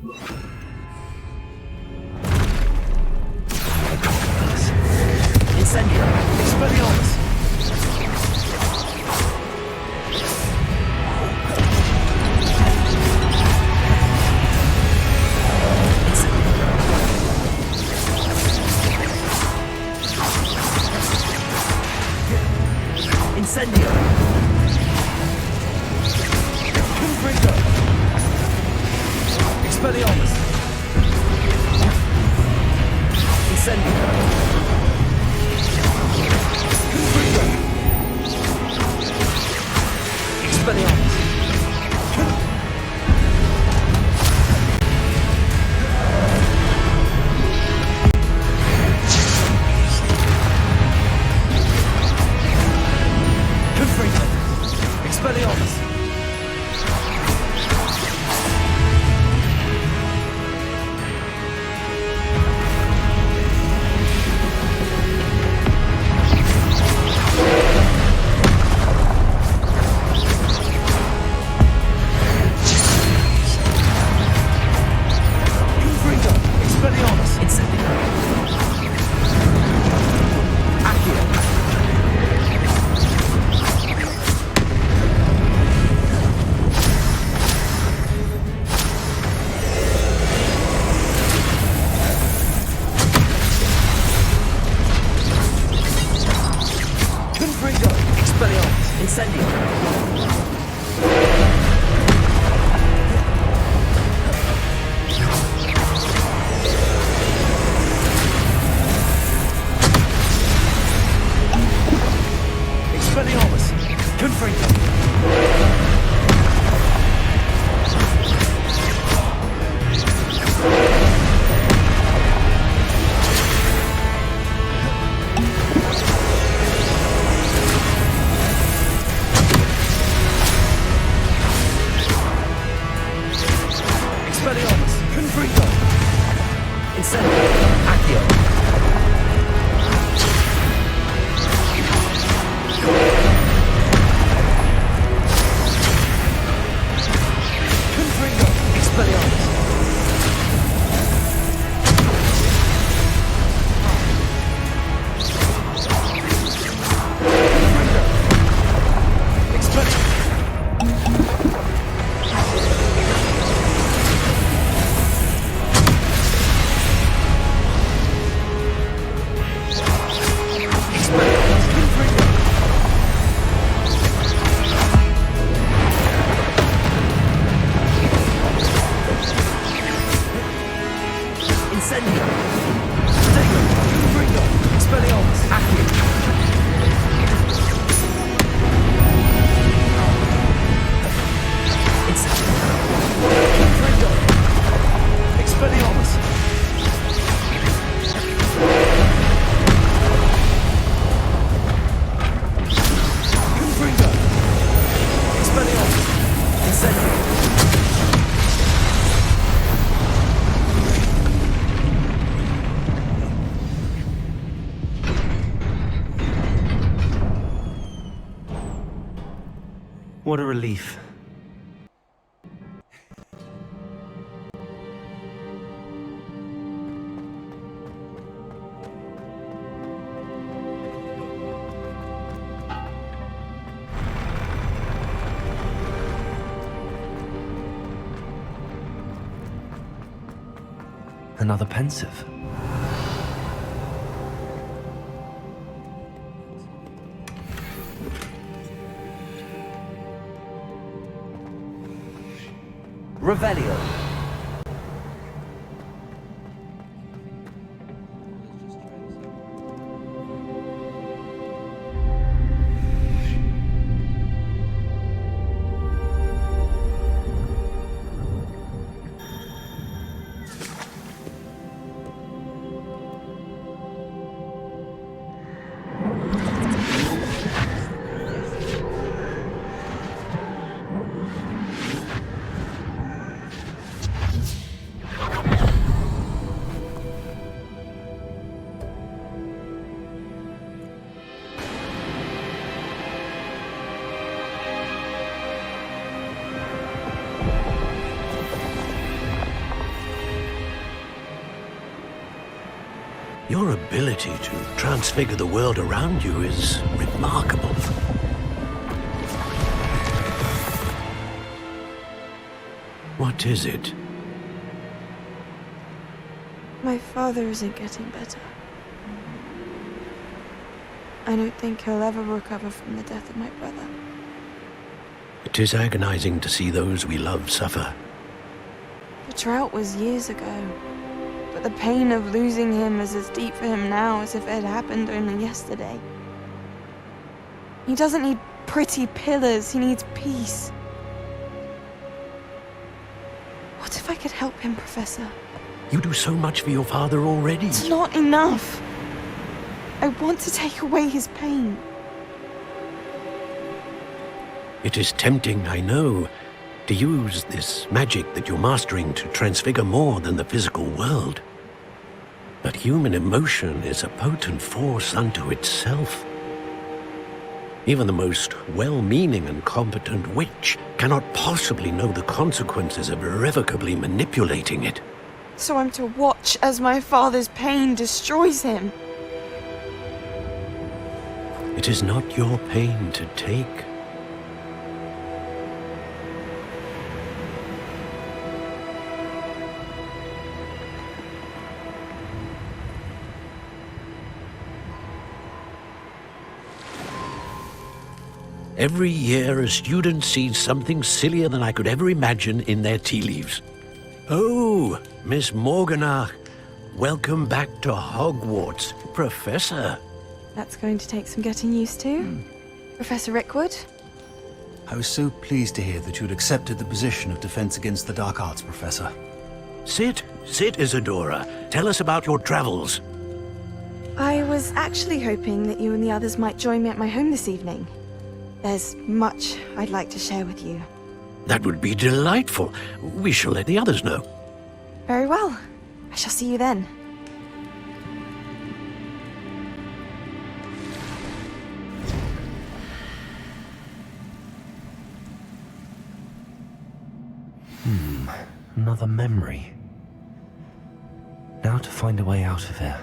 Incendio! Expelliarmus! Incendio! Confringo! Expelliarmus! Incendio! Confringo! Expelliarmus! Confringo! Expelliarmus! Confringo! Expelliarmus! Incendio! Accio! Confringo! Expelliarmus! Incendio! Expelliarmus! Confringo! Expelliarmus! Confringo! Incendio! Accio! Confringo! Expelliarmus! Confringo! Expelliarmus! Expelliarmus! Confringo! Incendio! Stego! Confringo! Expelliarmus! Accio! Incendio! Confringo! Expelliarmus! Confringo! Expelliarmus! Incendio! What a relief. Another pensive. Revelio! Your ability to transfigure the world around you is remarkable. What is it? My father isn't getting better. I don't think he'll ever recover from the death of my brother. It is agonizing to see those we love suffer. The drought was years ago, but the pain of losing him is as deep for him now as if it had happened only yesterday. He doesn't need pretty pillars, he needs peace. What if I could help him, Professor? You do so much for your father already. It's not enough. I want to take away his pain. It is tempting, I know, to use this magic that you're mastering to transfigure more than the physical world. But human emotion is a potent force unto itself. Even the most well-meaning and competent witch cannot possibly know the consequences of irrevocably manipulating it. So I'm to watch as my father's pain destroys him. It is not your pain to take. Every year, a student sees something sillier than I could ever imagine in their tea leaves. Oh, Miss Morganach, welcome back to Hogwarts, Professor. That's going to take some getting used to. Professor Rickwood? I was so pleased to hear that you had accepted the position of Defense Against the Dark Arts, Professor. Sit, Isadora. Tell us about your travels. I was actually hoping that you and the others might join me at my home this evening. There's much I'd like to share with you. That would be delightful. We shall let the others know. Very well. I shall see you then. Another memory. Now to find a way out of here.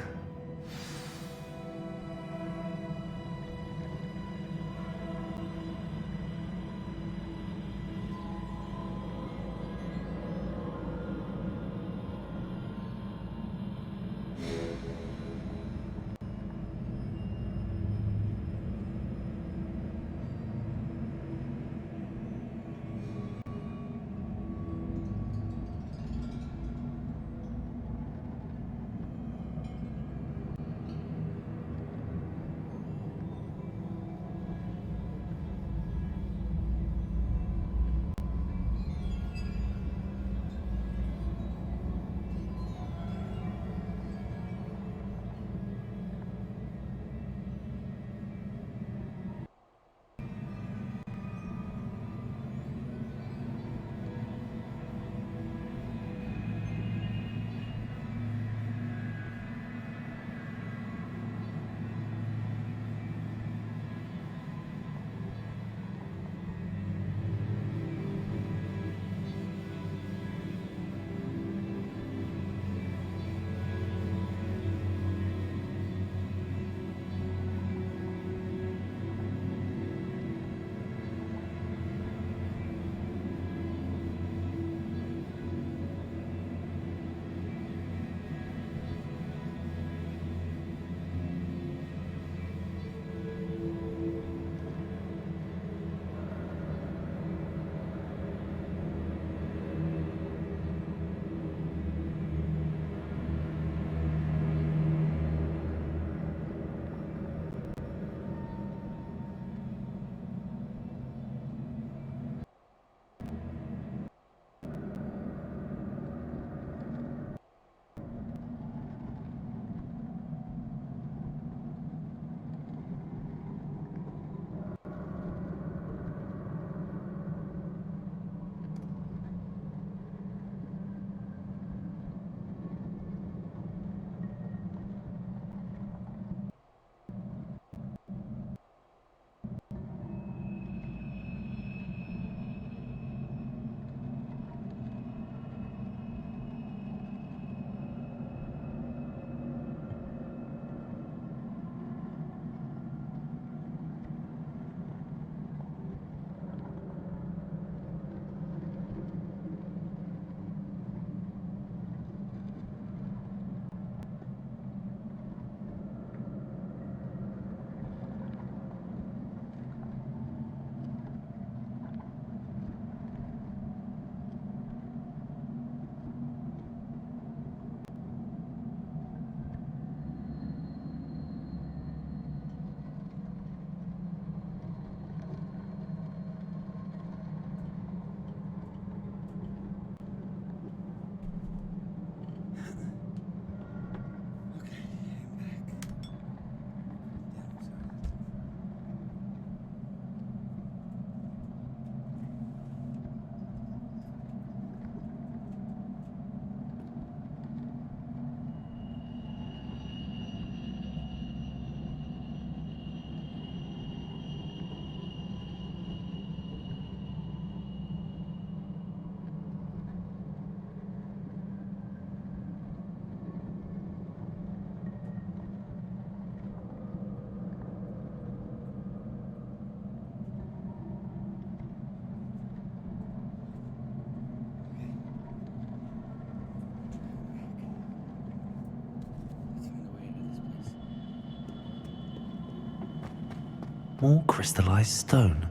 More crystallized stone.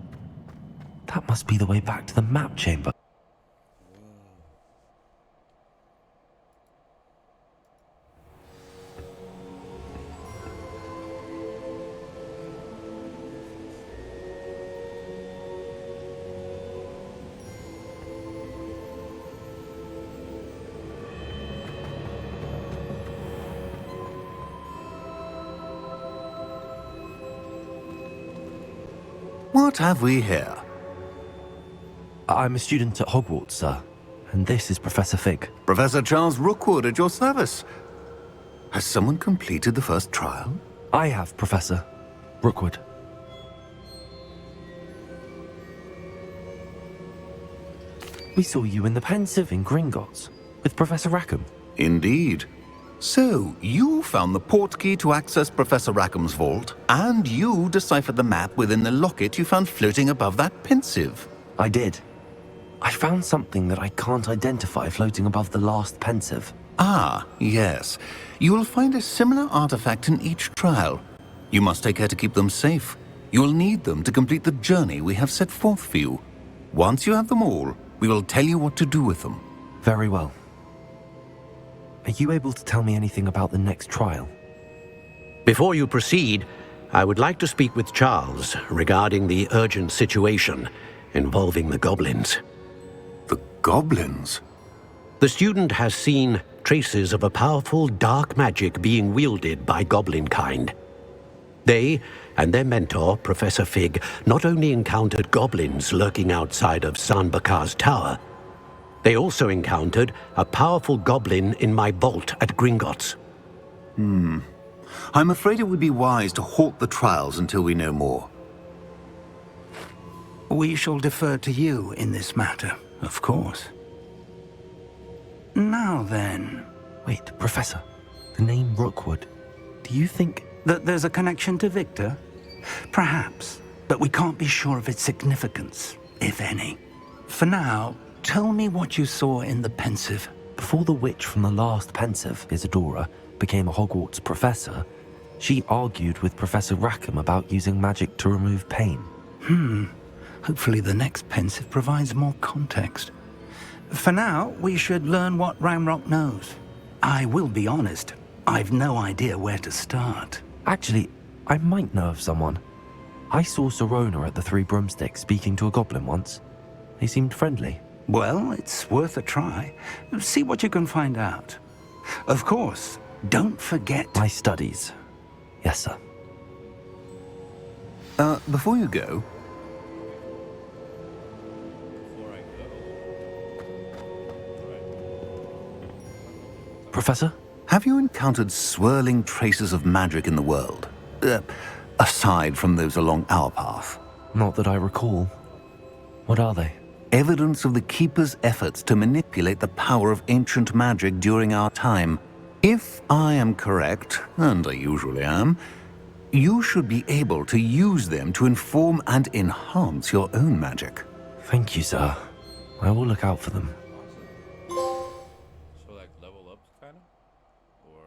That must be the way back to the map chamber. What have we here? I'm a student at Hogwarts, sir, and this is Professor Fig. Professor Charles Rookwood at your service. Has someone completed the first trial? I have, Professor Rookwood. We saw you in the Pensive in Gringotts with Professor Rackham. Indeed. So, you found the portkey to access Professor Rackham's vault, and you deciphered the map within the locket you found floating above that Pensive. I did. I found something that I can't identify floating above the last Pensive. Ah, yes. You will find a similar artifact in each trial. You must take care to keep them safe. You will need them to complete the journey we have set forth for you. Once you have them all, we will tell you what to do with them. Very well. Are you able to tell me anything about the next trial? Before you proceed, I would like to speak with Charles regarding the urgent situation involving the goblins. The goblins? The student has seen traces of a powerful dark magic being wielded by goblin kind. They and their mentor, Professor Fig, not only encountered goblins lurking outside of Sanbakar's tower, they also encountered a powerful goblin in my vault at Gringotts. I'm afraid it would be wise to halt the trials until we know more. We shall defer to you in this matter, of course. Now then... Wait, Professor. The name Rookwood. Do you think... that there's a connection to Victor? Perhaps, but we can't be sure of its significance, if any. For now, tell me what you saw in the Pensive. Before the witch from the last Pensive, Isadora, became a Hogwarts professor, she argued with Professor Rackham about using magic to remove pain. Hopefully the next Pensive provides more context. For now, we should learn what Ranrock knows. I will be honest, I've no idea where to start. Actually, I might know of someone. I saw Serona at the Three Broomsticks speaking to a goblin once. They seemed friendly. Well, it's worth a try. See what you can find out. Of course, don't forget... my studies. Yes, sir. Before you go... Professor? Have you encountered swirling traces of magic in the world? Aside from those along our path? Not that I recall. What are they? Evidence of the Keeper's efforts to manipulate the power of ancient magic during our time. If I am correct, and I usually am, you should be able to use them to inform and enhance your own magic. Thank you, sir. I will look out for them. So like level up kind of? Or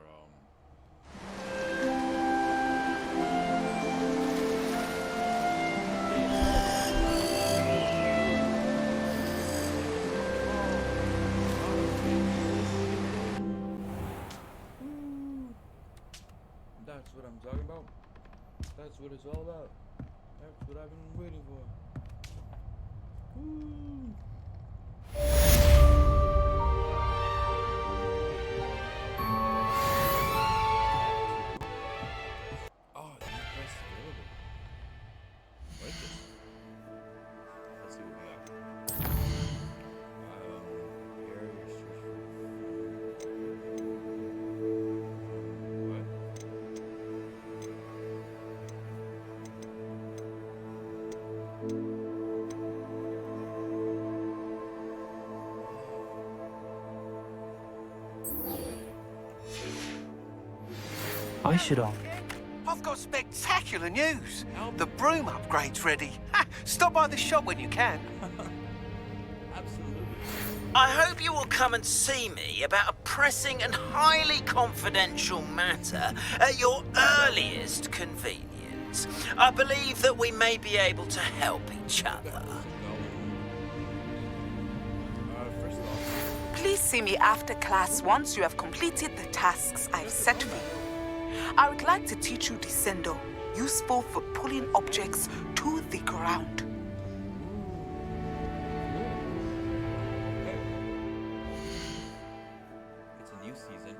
that's what I'm talking about. That's what it's all about. That's what I've been waiting for. Woo. Oh, the new quest is available. I like this. Let's see what we got. Area search for... What? I should off. I've got spectacular news. The broom upgrade's ready. Ha! Stop by the shop when you can. Absolutely. I hope you will come and see me about a pressing and highly confidential matter at your earliest convenience. friends. I believe that we may be able to help each other. Please see me after class once you have completed the tasks I've set for you. I would like to teach you Descendo, useful for pulling objects to the ground. It's a new season,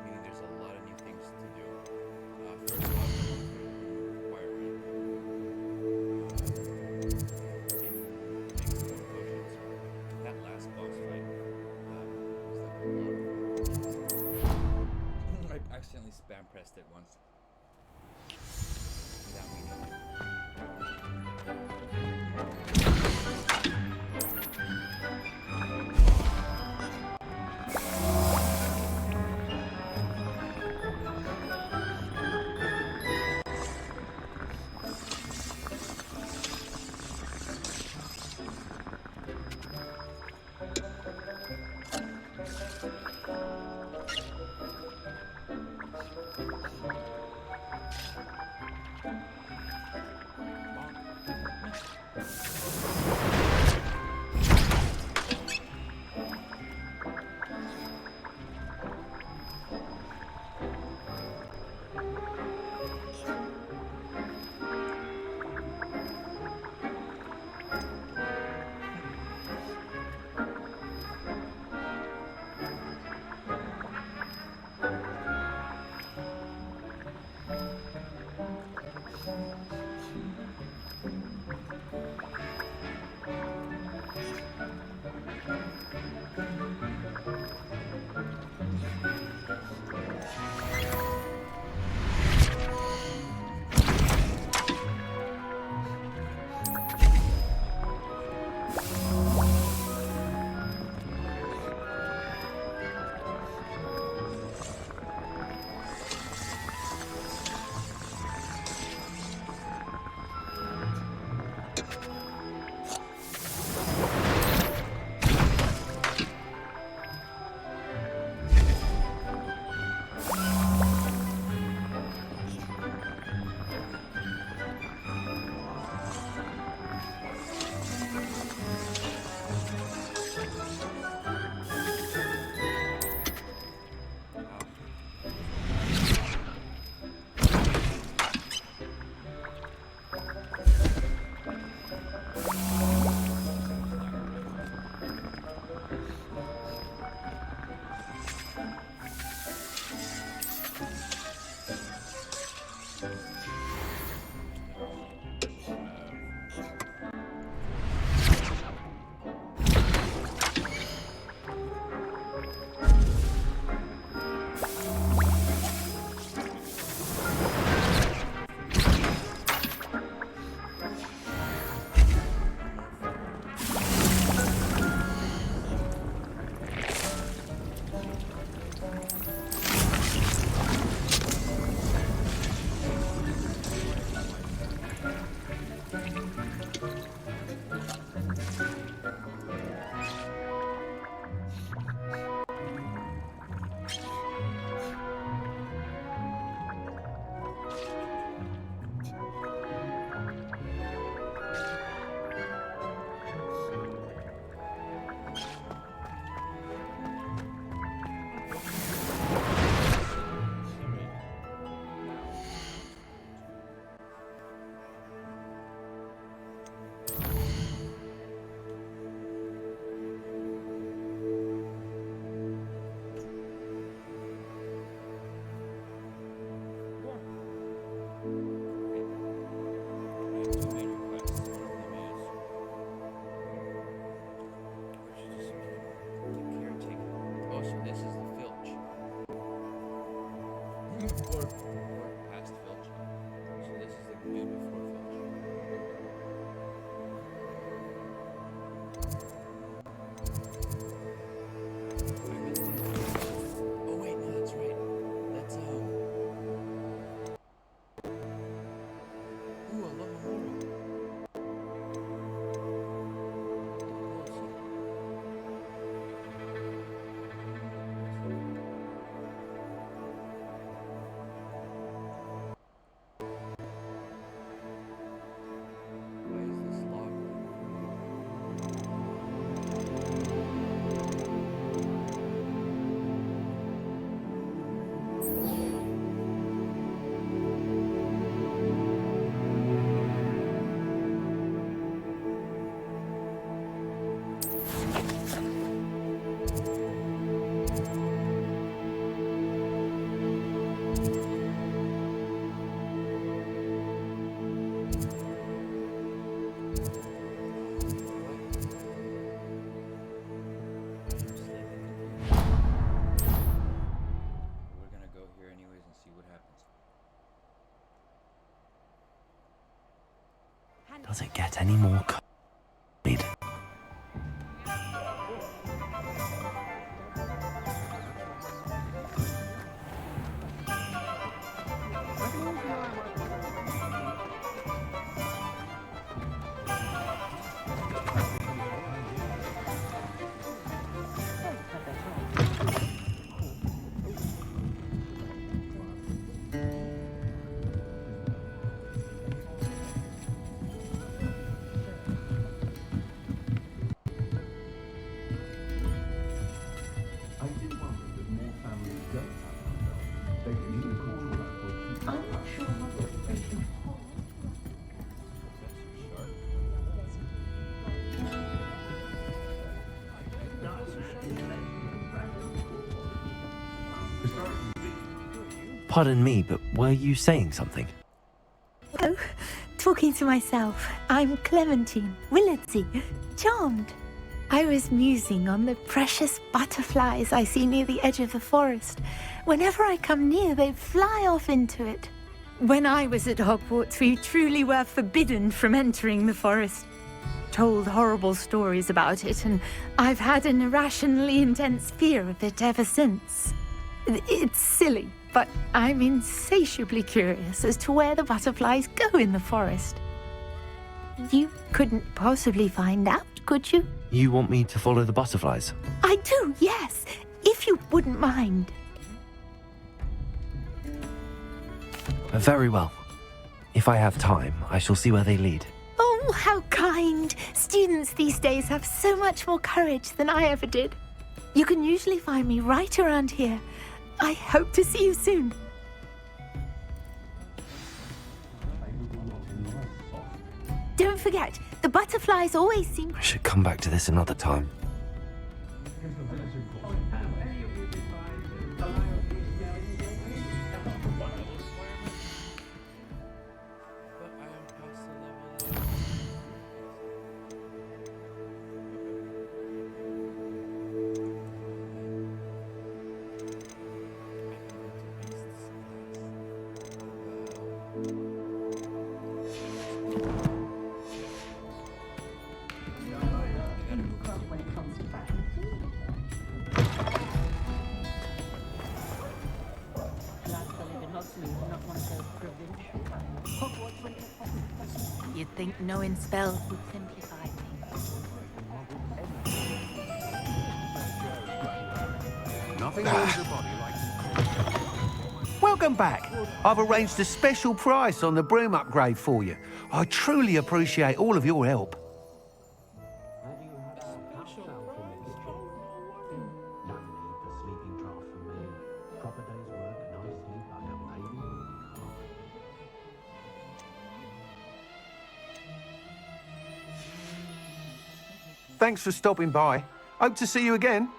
meaning there's a lot of new things to do. First off, requirement. Make some more potions. That last boss fight was like a lot of fun. I accidentally spam pressed it once. Without meaning to. Ooh, I love Mamoru. Does it get any more cold? Pardon me, but were you saying something? Oh, talking to myself. I'm Clementine, Willardsy, charmed. I was musing on the precious butterflies I see near the edge of the forest. Whenever I come near, they fly off into it. When I was at Hogwarts, we truly were forbidden from entering the forest. Told horrible stories about it, and I've had an irrationally intense fear of it ever since. It's silly, but I'm insatiably curious as to where the butterflies go in the forest. You couldn't possibly find out, could you? You want me to follow the butterflies? I do, yes, if you wouldn't mind. Very well. If I have time, I shall see where they lead. Oh, how kind! Students these days have so much more courage than I ever did. You can usually find me right around here. I hope to see you soon. Don't forget, the butterflies always seem... I should come back to this another time. You'd think knowing spells would simplify things. Nothing moves a body like... Welcome back. I've arranged a special price on the broom upgrade for you. I truly appreciate all of your help. Thanks for stopping by. Hope to see you again.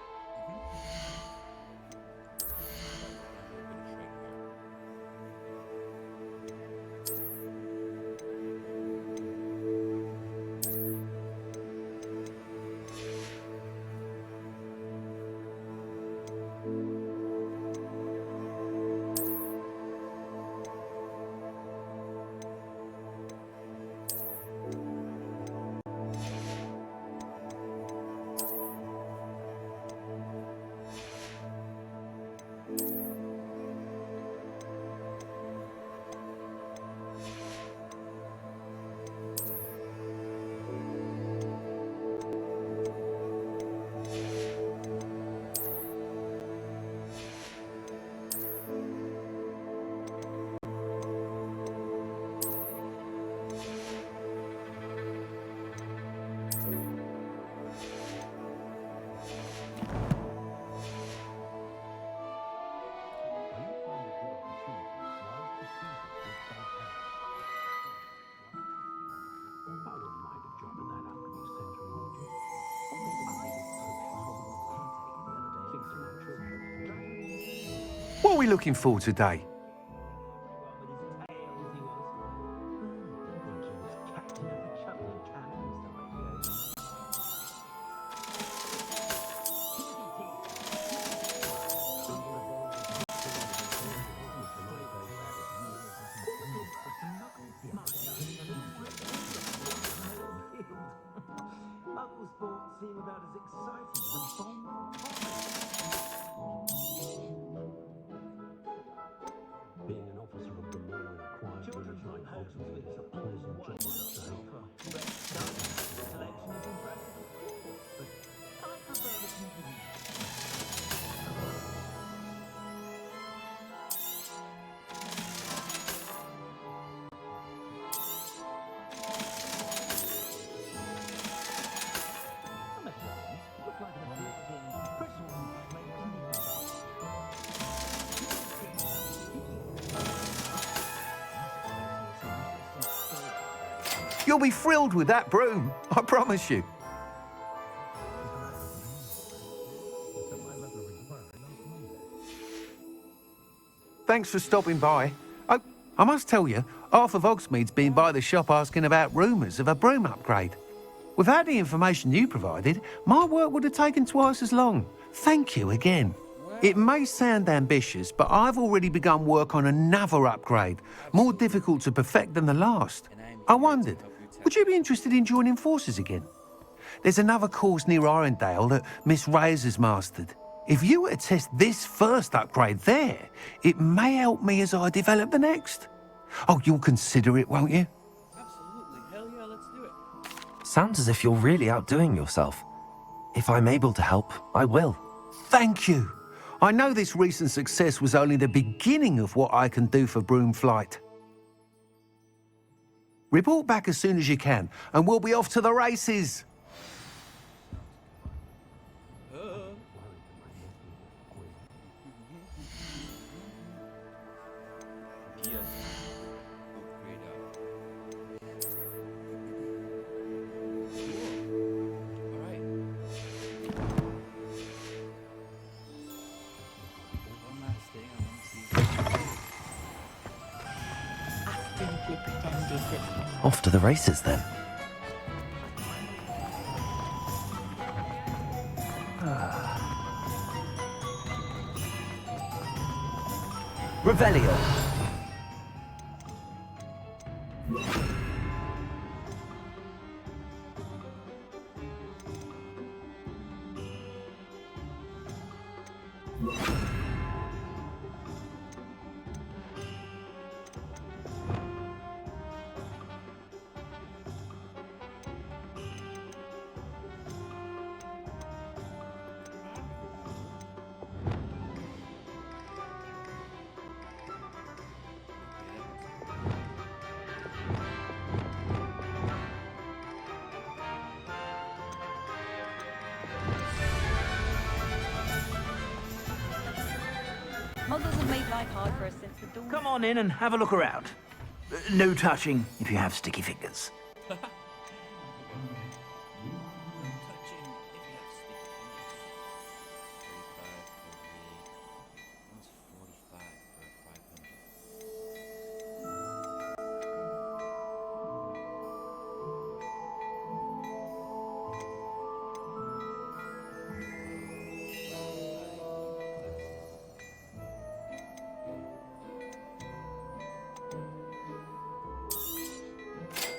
What are we looking for today? officer of the law in a quiet village like Hogsmeade is a pleasant job, I'd say. Selection is impressive, but I prefer the people. You'll be thrilled with that broom, I promise you. Thanks for stopping by. Oh, I must tell you, half of Hogsmeade's been by the shop asking about rumours of a broom upgrade. Without the information you provided, my work would have taken twice as long. Thank you again. It may sound ambitious, but I've already begun work on another upgrade, more difficult to perfect than the last. I wondered, would you be interested in joining forces again? There's another course near Irondale that Miss Reyes has mastered. If you were to test this first upgrade there, it may help me as I develop the next. Oh, you'll consider it, won't you? Absolutely. Hell yeah, let's do it. Sounds as if you're really outdoing yourself. If I'm able to help, I will. Thank you. I know this recent success was only the beginning of what I can do for broom flight. Report back as soon as you can, and we'll be off to the races. Off to the races then. Revelio. Muggles have made life hard for us since the dawn. Come on in and have a look around. No touching if you have sticky fingers.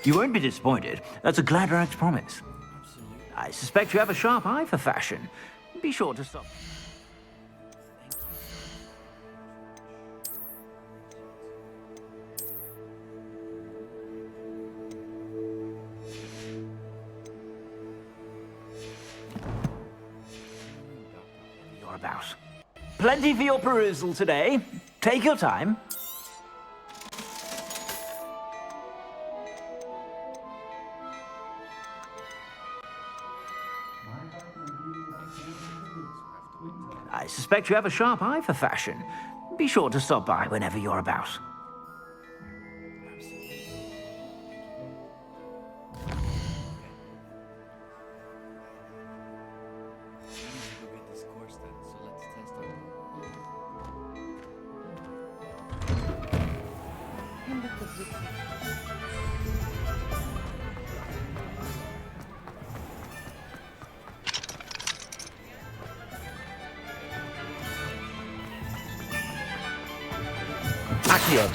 You won't be disappointed. That's a Gladrax promise. I suspect you have a sharp eye for fashion. Be sure to stop. You're about. Plenty for your perusal today. Take your time. I suspect you have a sharp eye for fashion. Be sure to stop by whenever you're about. Accio.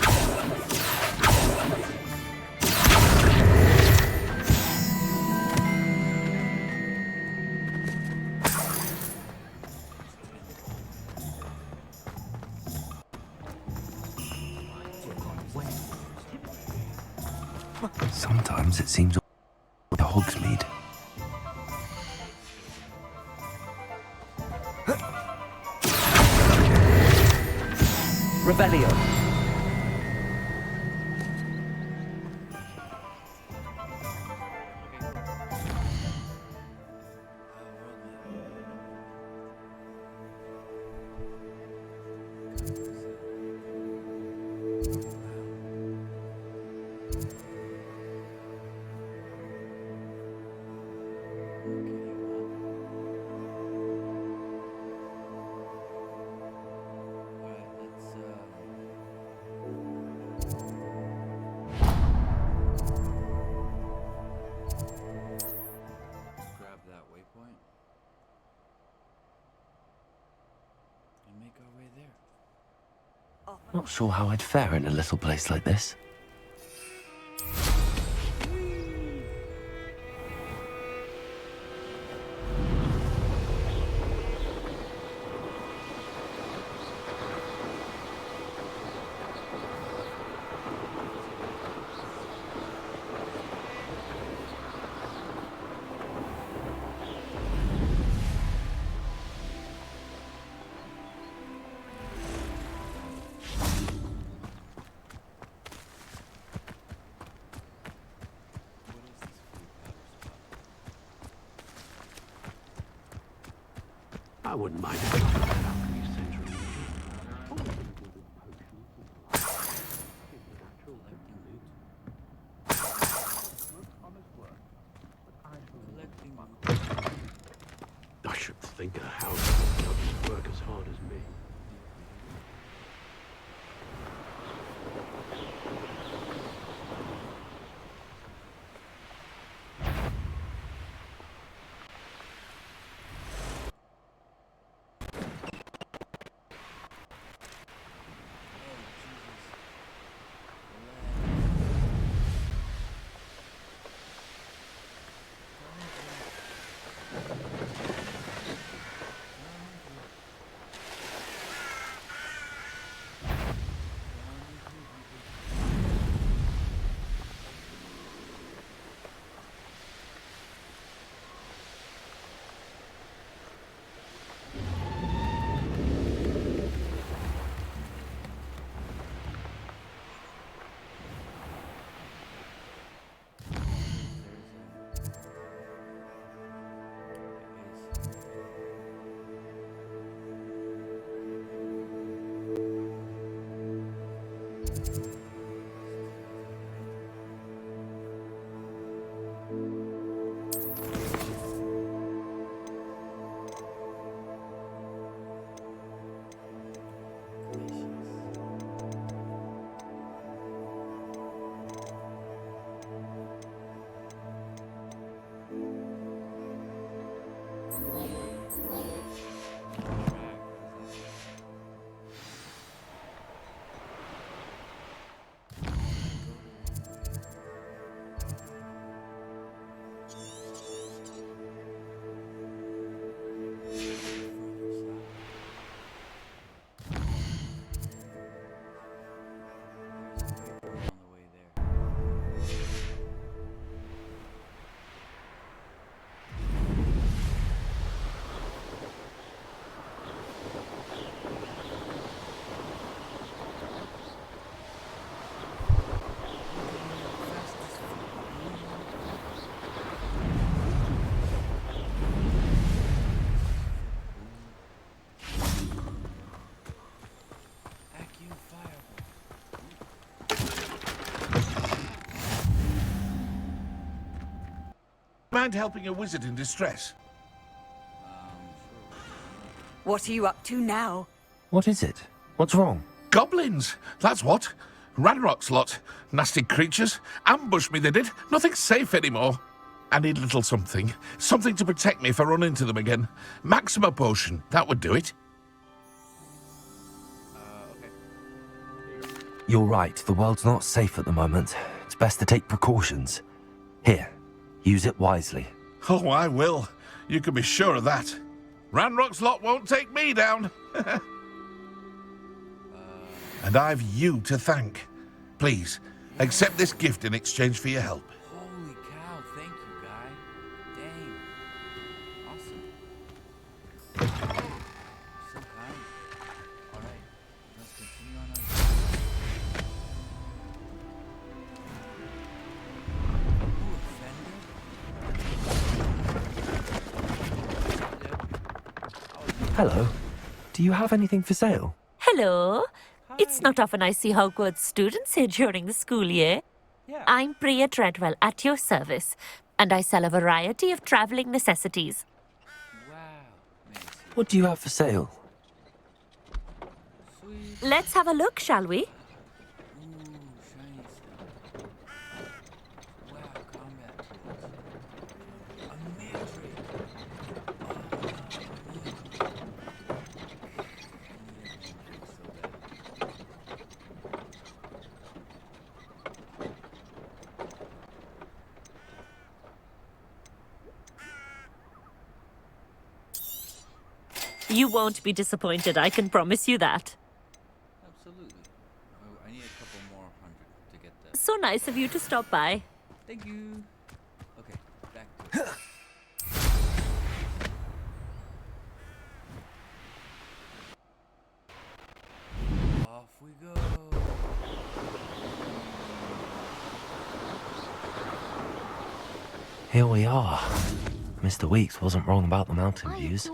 Sometimes it seems the Hogsmeade. Revelio. Grab that waypoint and make our way there. Not sure how I'd fare in a little place like this. I wouldn't mind I should think a house doesn't work as hard as me. Mind helping a wizard in distress? What are you up to now? What is it? What's wrong? Goblins, that's what. Ranrock's lot. Nasty creatures. Ambushed me, they did. Nothing's safe anymore. I need a little something. Something to protect me if I run into them again. Maxima potion, that would do it. You're right, the world's not safe at the moment. It's best to take precautions. Here, use it wisely. Oh, I will. You can be sure of that. Ranrock's lot won't take me down. And I've you to thank. Please, Accept this gift in exchange for your help. Holy cow, thank you, guy. Dang. Awesome. So kind. Alright, let's continue on our Hello. Do you have anything for sale? Hello. It's not often I see Hogwarts students here during the school year. I'm Priya Treadwell, at your service, and I sell a variety of traveling necessities. What do you have for sale? Let's have a look, shall we? You won't be disappointed, I can promise you that. Absolutely. Oh, I need a couple more hundred to get that. So nice of you to stop by. Thank you. Okay, back to it. Off we go. Here we are. Mr. Weeks wasn't wrong about the mountain views.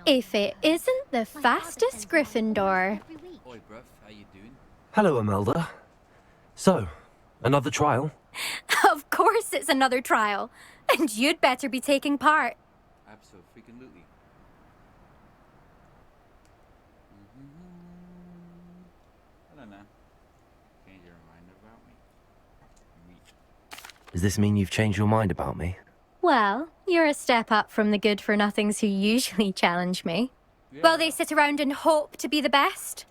If it isn't the fastest Gryffindor. Oi, bruv, how you doing? Hello, Imelda. So, another trial? Of course it's another trial. And you'd better be taking part. Absolutely. I don't know. Change your mind about me? Does this mean you've changed your mind about me? Well, you're a step up from the good-for-nothings who usually challenge me. Well, they sit around and hope to be the best.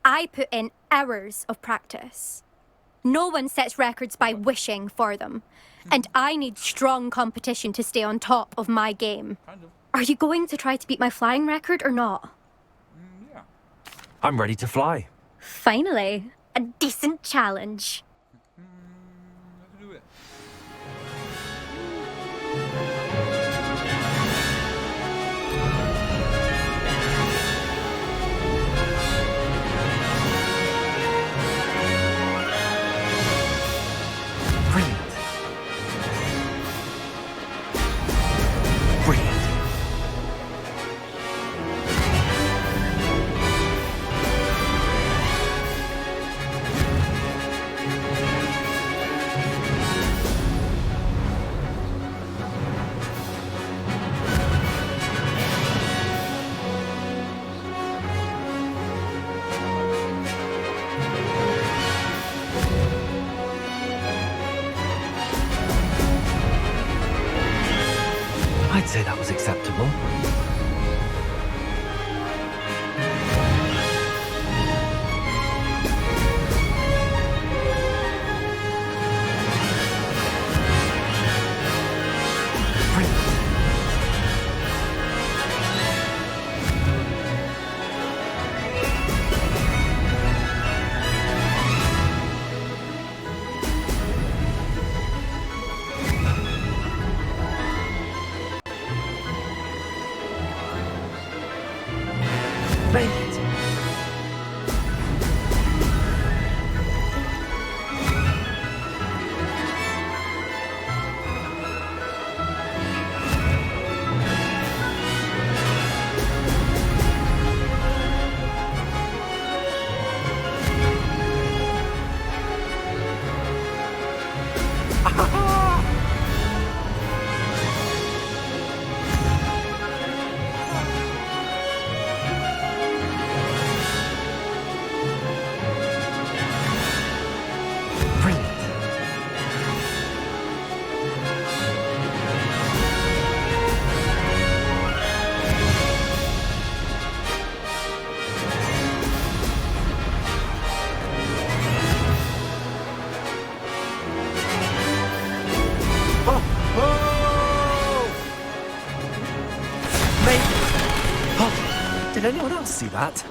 I put in hours of practice. No one sets records by wishing for them. And I need strong competition to stay on top of my game. Are you going to try to beat my flying record or not? Yeah. I'm ready to fly. Finally, a decent challenge. Let's do it. I'd say that was acceptable. Did anyone else see that?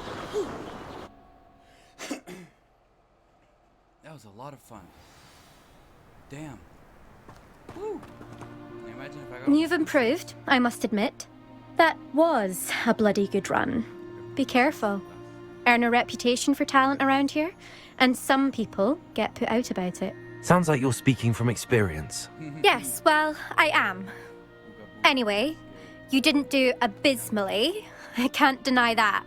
That was a lot of fun. Damn. Woo. Can you imagine if I got... You've improved, I must admit. That was a bloody good run. Be careful. Earn a reputation for talent around here, and some people get put out about it. Sounds like you're speaking from experience. Yes, well, I am. Anyway, you didn't do abysmally. I can't deny that.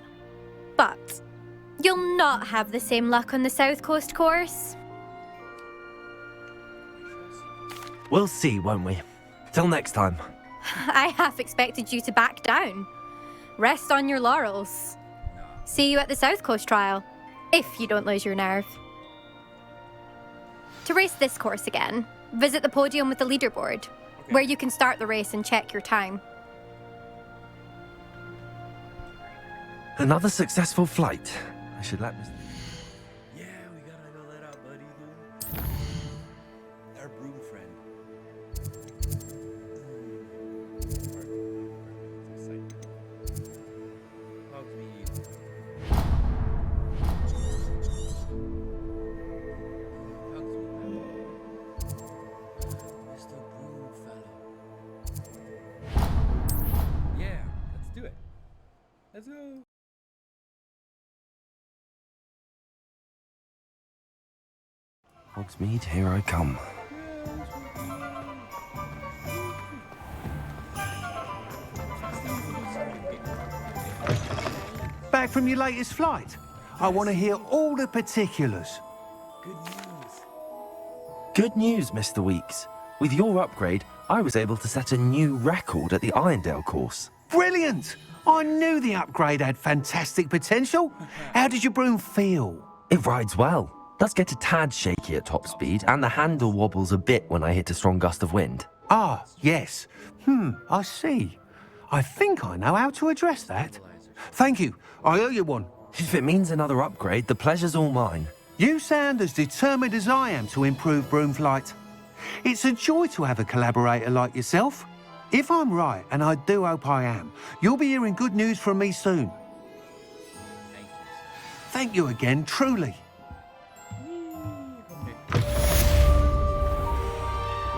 But you'll not have the same luck on the South Coast course. We'll see, won't we? Till next time. I half expected you to back down. Rest on your laurels. See you at the South Coast trial, if you don't lose your nerve. To race this course again, visit the podium with the leaderboard, where you can start the race and check your time. Another successful flight. I should let Mr. Yeah, we gotta go let out buddy, dude. Our broom friend. Hug me. Mr. Broom fellow. Yeah, let's do it. Let's go. Hogsmeade, here I come. Back from your latest flight? I want to hear all the particulars. Good news, Mr. Weeks. With your upgrade, I was able to set a new record at the Irondale course. Brilliant! I knew the upgrade had fantastic potential. How did your broom feel? It rides well. Does get a tad shaky at top speed, and the handle wobbles a bit when I hit a strong gust of wind. Ah, yes. I see. I think I know how to address that. Thank you. I owe you one. If it means another upgrade, the pleasure's all mine. You sound as determined as I am to improve broom flight. It's a joy to have a collaborator like yourself. If I'm right, and I do hope I am, you'll be hearing good news from me soon. Thank you again, truly.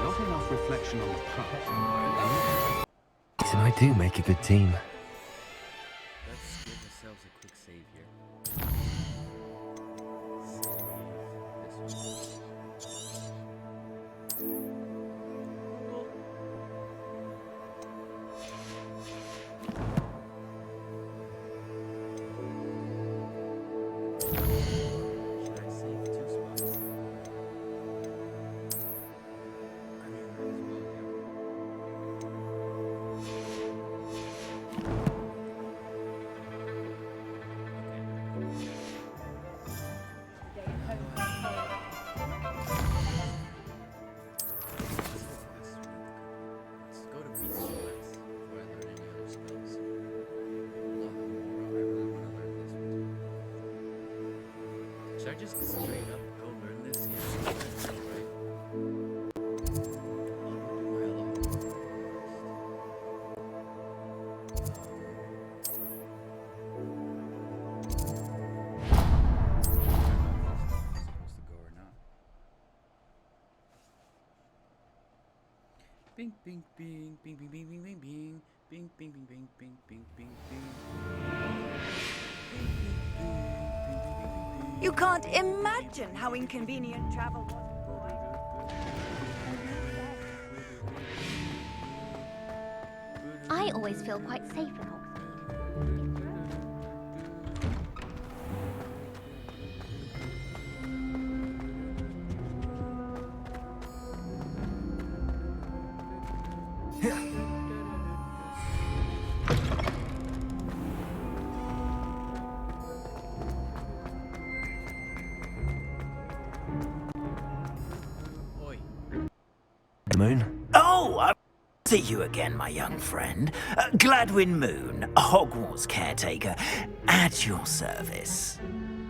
Not enough reflection on the past. And I do make a good team. Let's give ourselves a quick save here. Should I save 2 spots? I mean, might as well, Let's go to beast twice before I learn any other spells. I really want to learn this one. Should I just straight up go learn this? Yeah, that's right. I'll do my alarm first. Supposed to go or not. Bing bing bing bing bing bing bing bing bing bing bing bing bing bing bing bing bing. You can't imagine how inconvenient travel was. I always feel quite safe in Hogsmeade. The moon? Oh, I see you again, my young friend. Gladwin Moon, Hogwarts caretaker, at your service.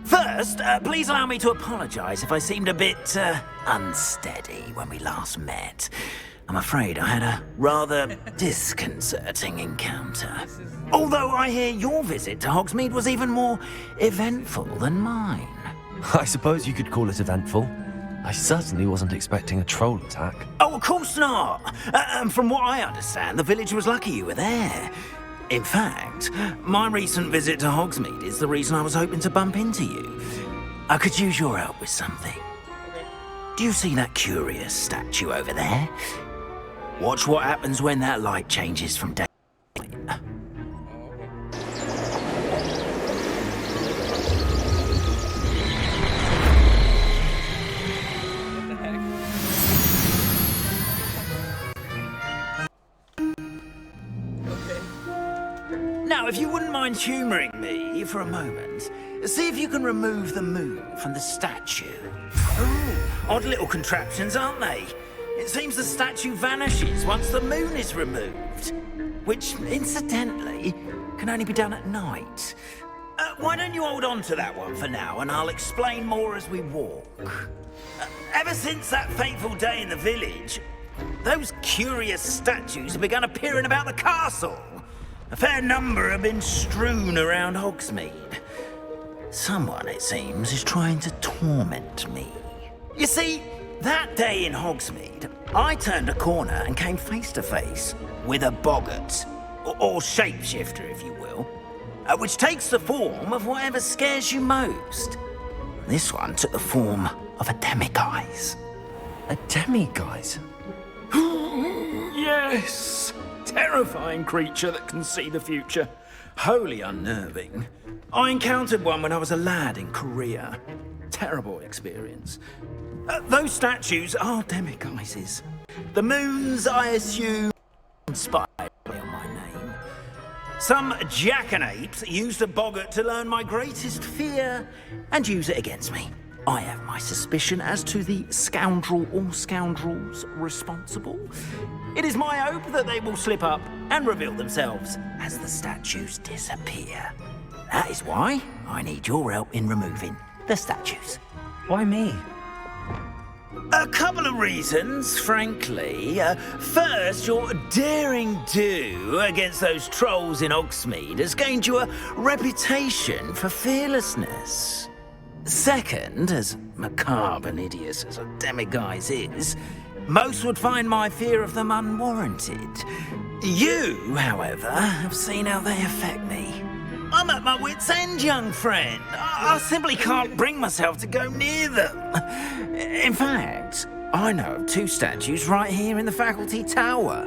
First, please allow me to apologize if I seemed a bit unsteady when we last met. I'm afraid I had a rather disconcerting encounter. Although I hear your visit to Hogsmeade was even more eventful than mine. I suppose you could call it eventful. I certainly wasn't expecting a troll attack. Oh, of course not. And from what I understand, the village was lucky you were there. In fact, my recent visit to Hogsmeade is the reason I was hoping to bump into you. I could use your help with something. Do you see that curious statue over there? Watch what happens when that light changes from day. Now, if you wouldn't mind humouring me for a moment, see if you can remove the moon from the statue. Ooh, odd little contraptions, aren't they? It seems the statue vanishes once the moon is removed, which, incidentally, can only be done at night. Why don't you hold on to that one for now, and I'll explain more as we walk. Ever since that fateful day in the village, those curious statues have begun appearing about the castle. A fair number have been strewn around Hogsmeade. Someone, it seems, is trying to torment me. You see, that day in Hogsmeade, I turned a corner and came face to face with a boggart, or shapeshifter, if you will, which takes the form of whatever scares you most. This one took the form of a demiguise. A demiguise? Yes! Terrifying creature that can see the future. Wholly unnerving. I encountered one when I was a lad in Korea. Terrible experience. Those statues are demiguises. The moons, I assume, inspired me on my name. Some jackanapes used a boggart to learn my greatest fear and use it against me. I have my suspicion as to the scoundrel or scoundrels responsible. It is my hope that they will slip up and reveal themselves as the statues disappear. That is why I need your help in removing the statues. Why me? A couple of reasons, frankly. First, your daring do against those trolls in Hogsmeade has gained you a reputation for fearlessness. Second, as macabre and hideous as a demiguise is, most would find my fear of them unwarranted. You, however, have seen how they affect me. I'm at my wit's end, young friend. I simply can't bring myself to go near them. In fact, I know of two statues right here in the faculty tower.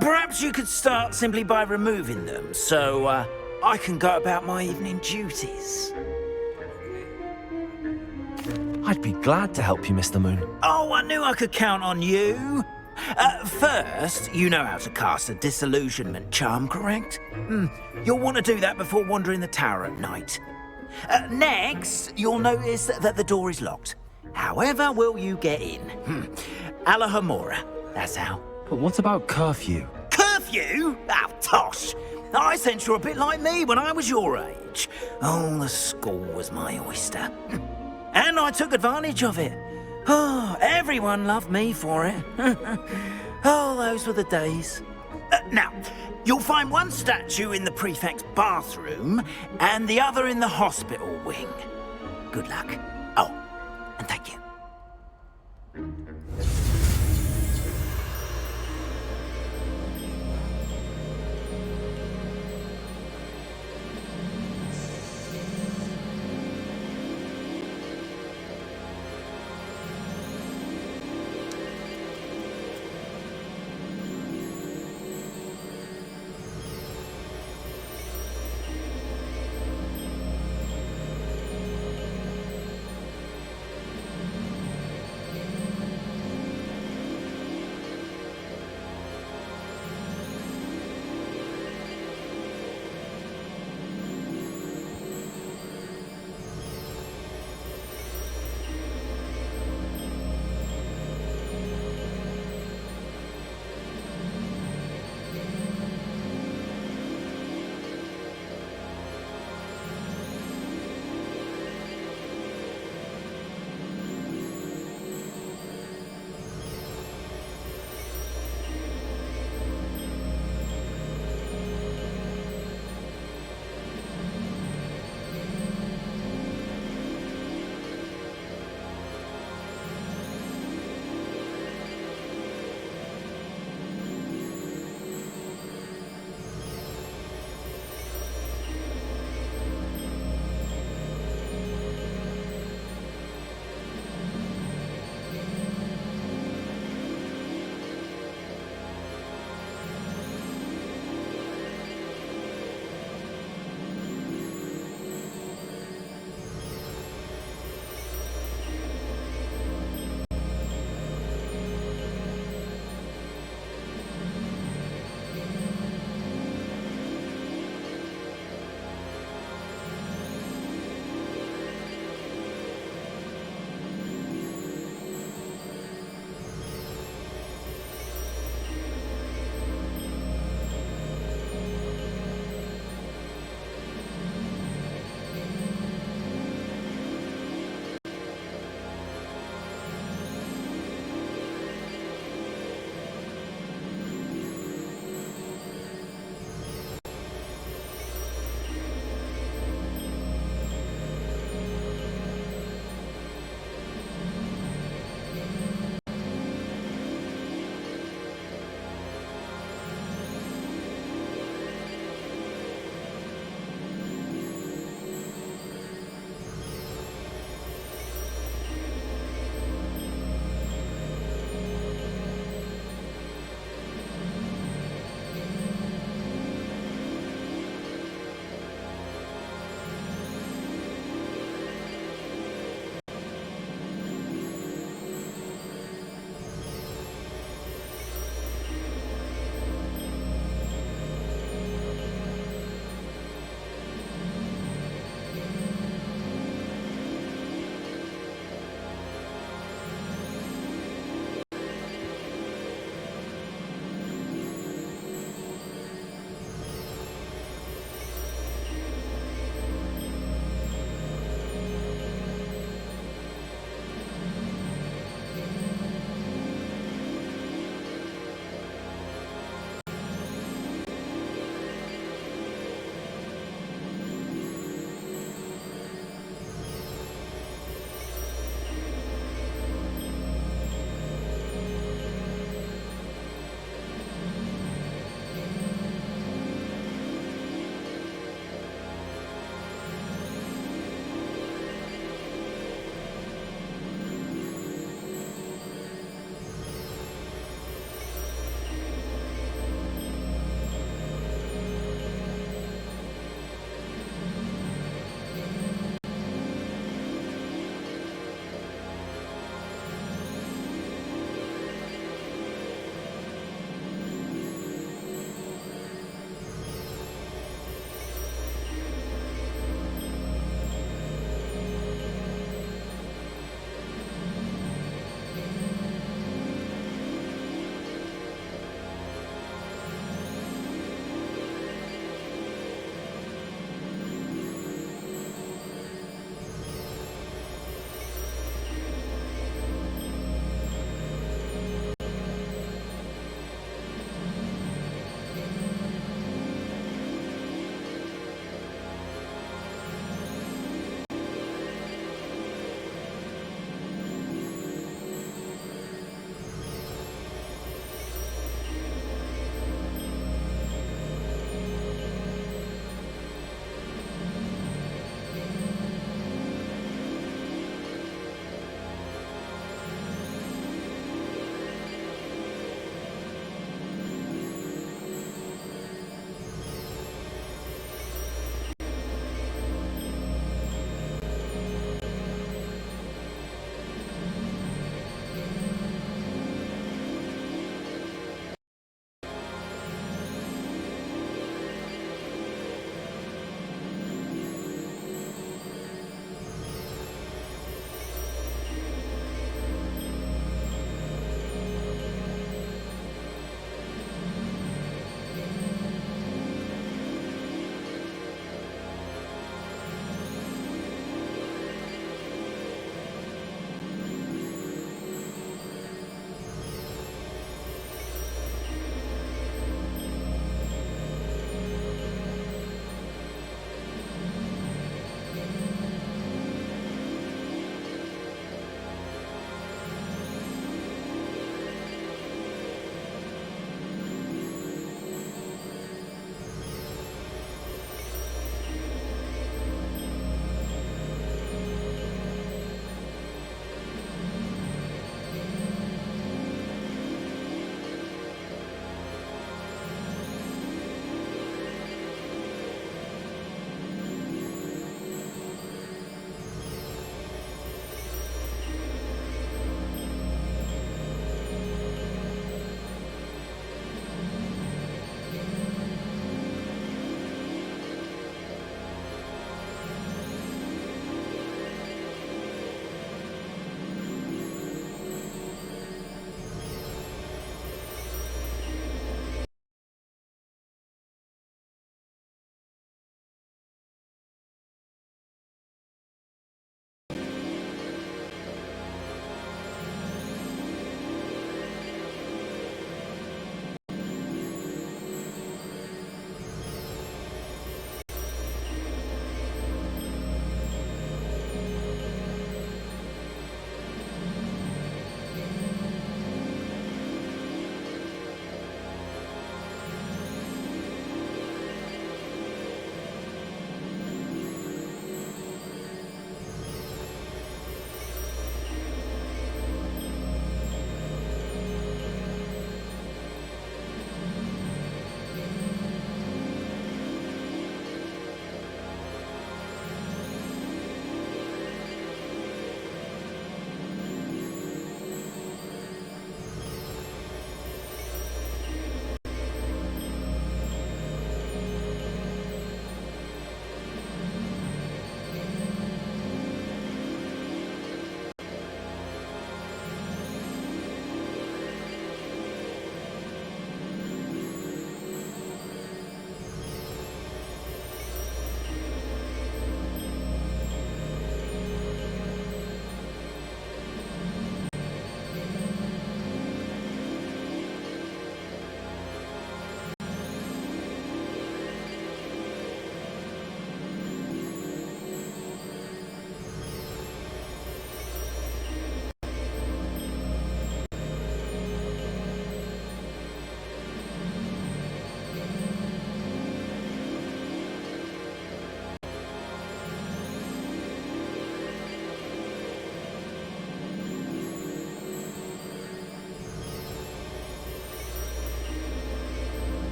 Perhaps you could start simply by removing them, so I can go about my evening duties. I'd be glad to help you, Mr. Moon. Oh, I knew I could count on you. First, you know how to cast a disillusionment charm, correct? You'll want to do that before wandering the tower at night. Next, you'll notice that the door is locked. However will you get in? Alahomora, that's how. But what about curfew? Curfew? Oh, tosh! I sense you're a bit like me when I was your age. Oh, the school was my oyster. And I took advantage of it. Oh, everyone loved me for it. Oh, those were the days. Now, you'll find one statue in the prefect's bathroom and the other in the hospital wing. Good luck. Oh, and thank you.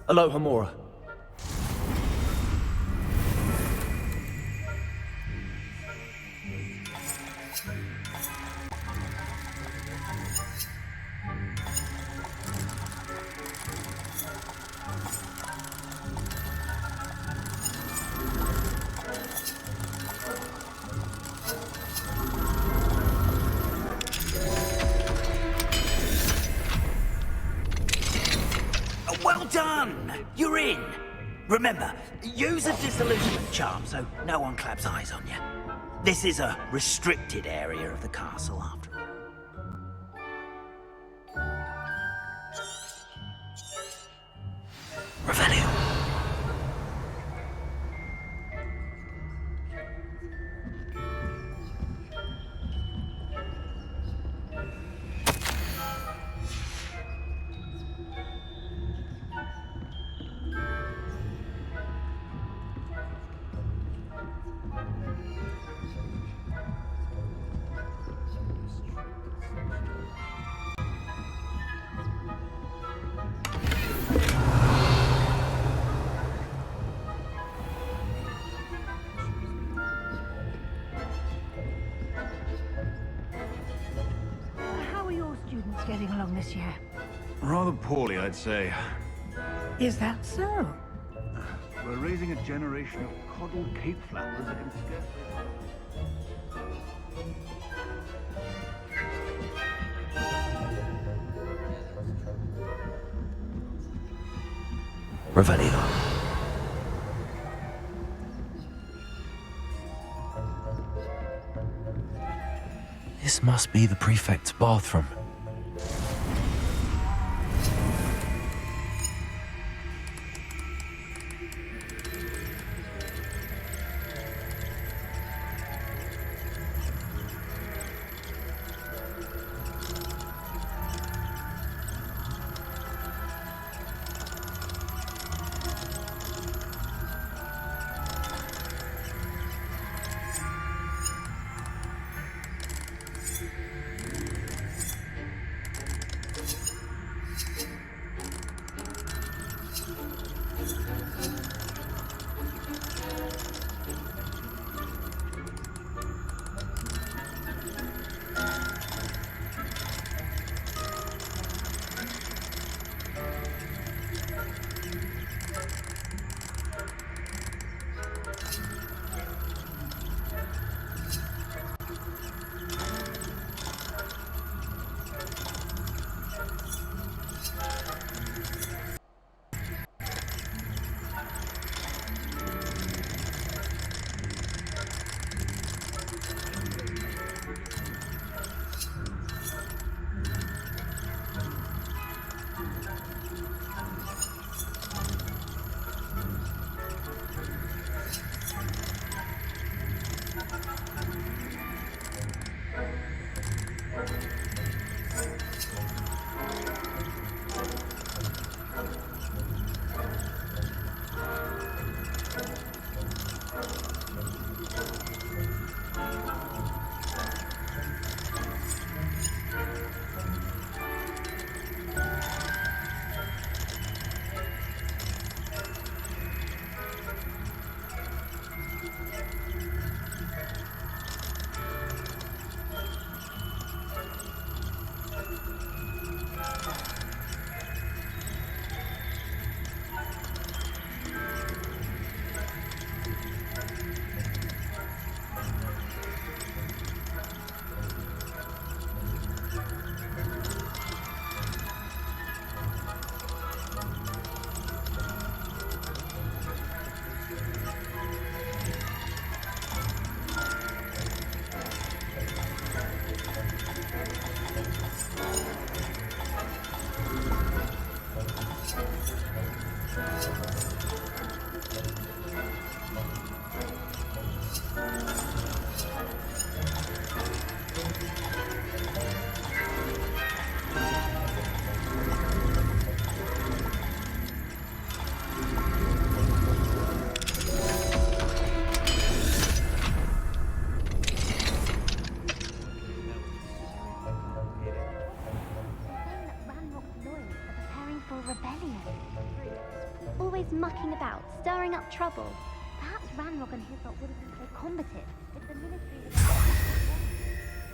Aloha Mora. Well done! You're in! Remember, use a disillusionment charm so no one claps eyes on you. This is a restricted area of the castle, after all. Revelio. How are your students getting along this year? Rather poorly, I'd say. Is that so? We're raising a generation of coddled cape flappers that can scarcely... Revelio. This must be the prefect's bathroom. about trouble. Perhaps Ranrock and his lot would have been so combative if the military was...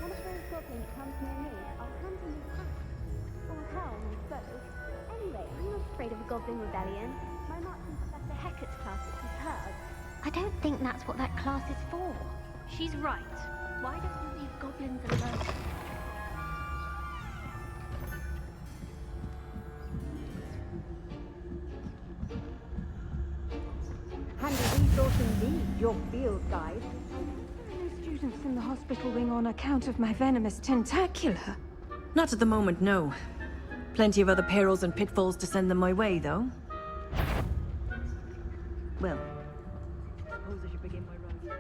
One of those goblins comes near me, I'll hand him his axe. Or helm and bow. Anyway, I'm not afraid of a goblin rebellion. My marching Professor Hecat's class is superb. I don't think that's what that class is for. She's right. Why don't you leave goblins alone? Handy resource indeed, your field guide. There are no students in the hospital wing on account of my venomous tentacula. Not at the moment, no. Plenty of other perils and pitfalls to send them my way, though. Well, suppose I should begin my run.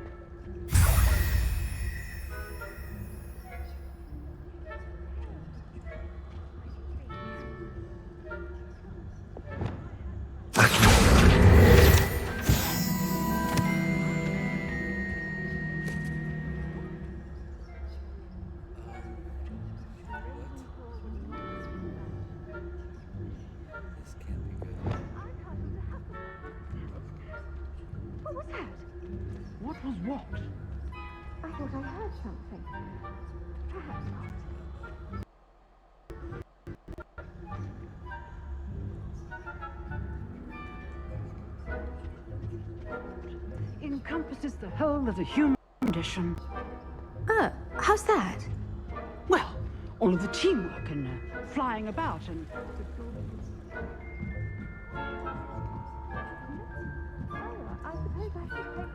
What was that? What was what? I thought I heard something. Perhaps not. Encompasses the whole of the human condition. How's that? Well, all of the teamwork and flying about and... I suppose I should take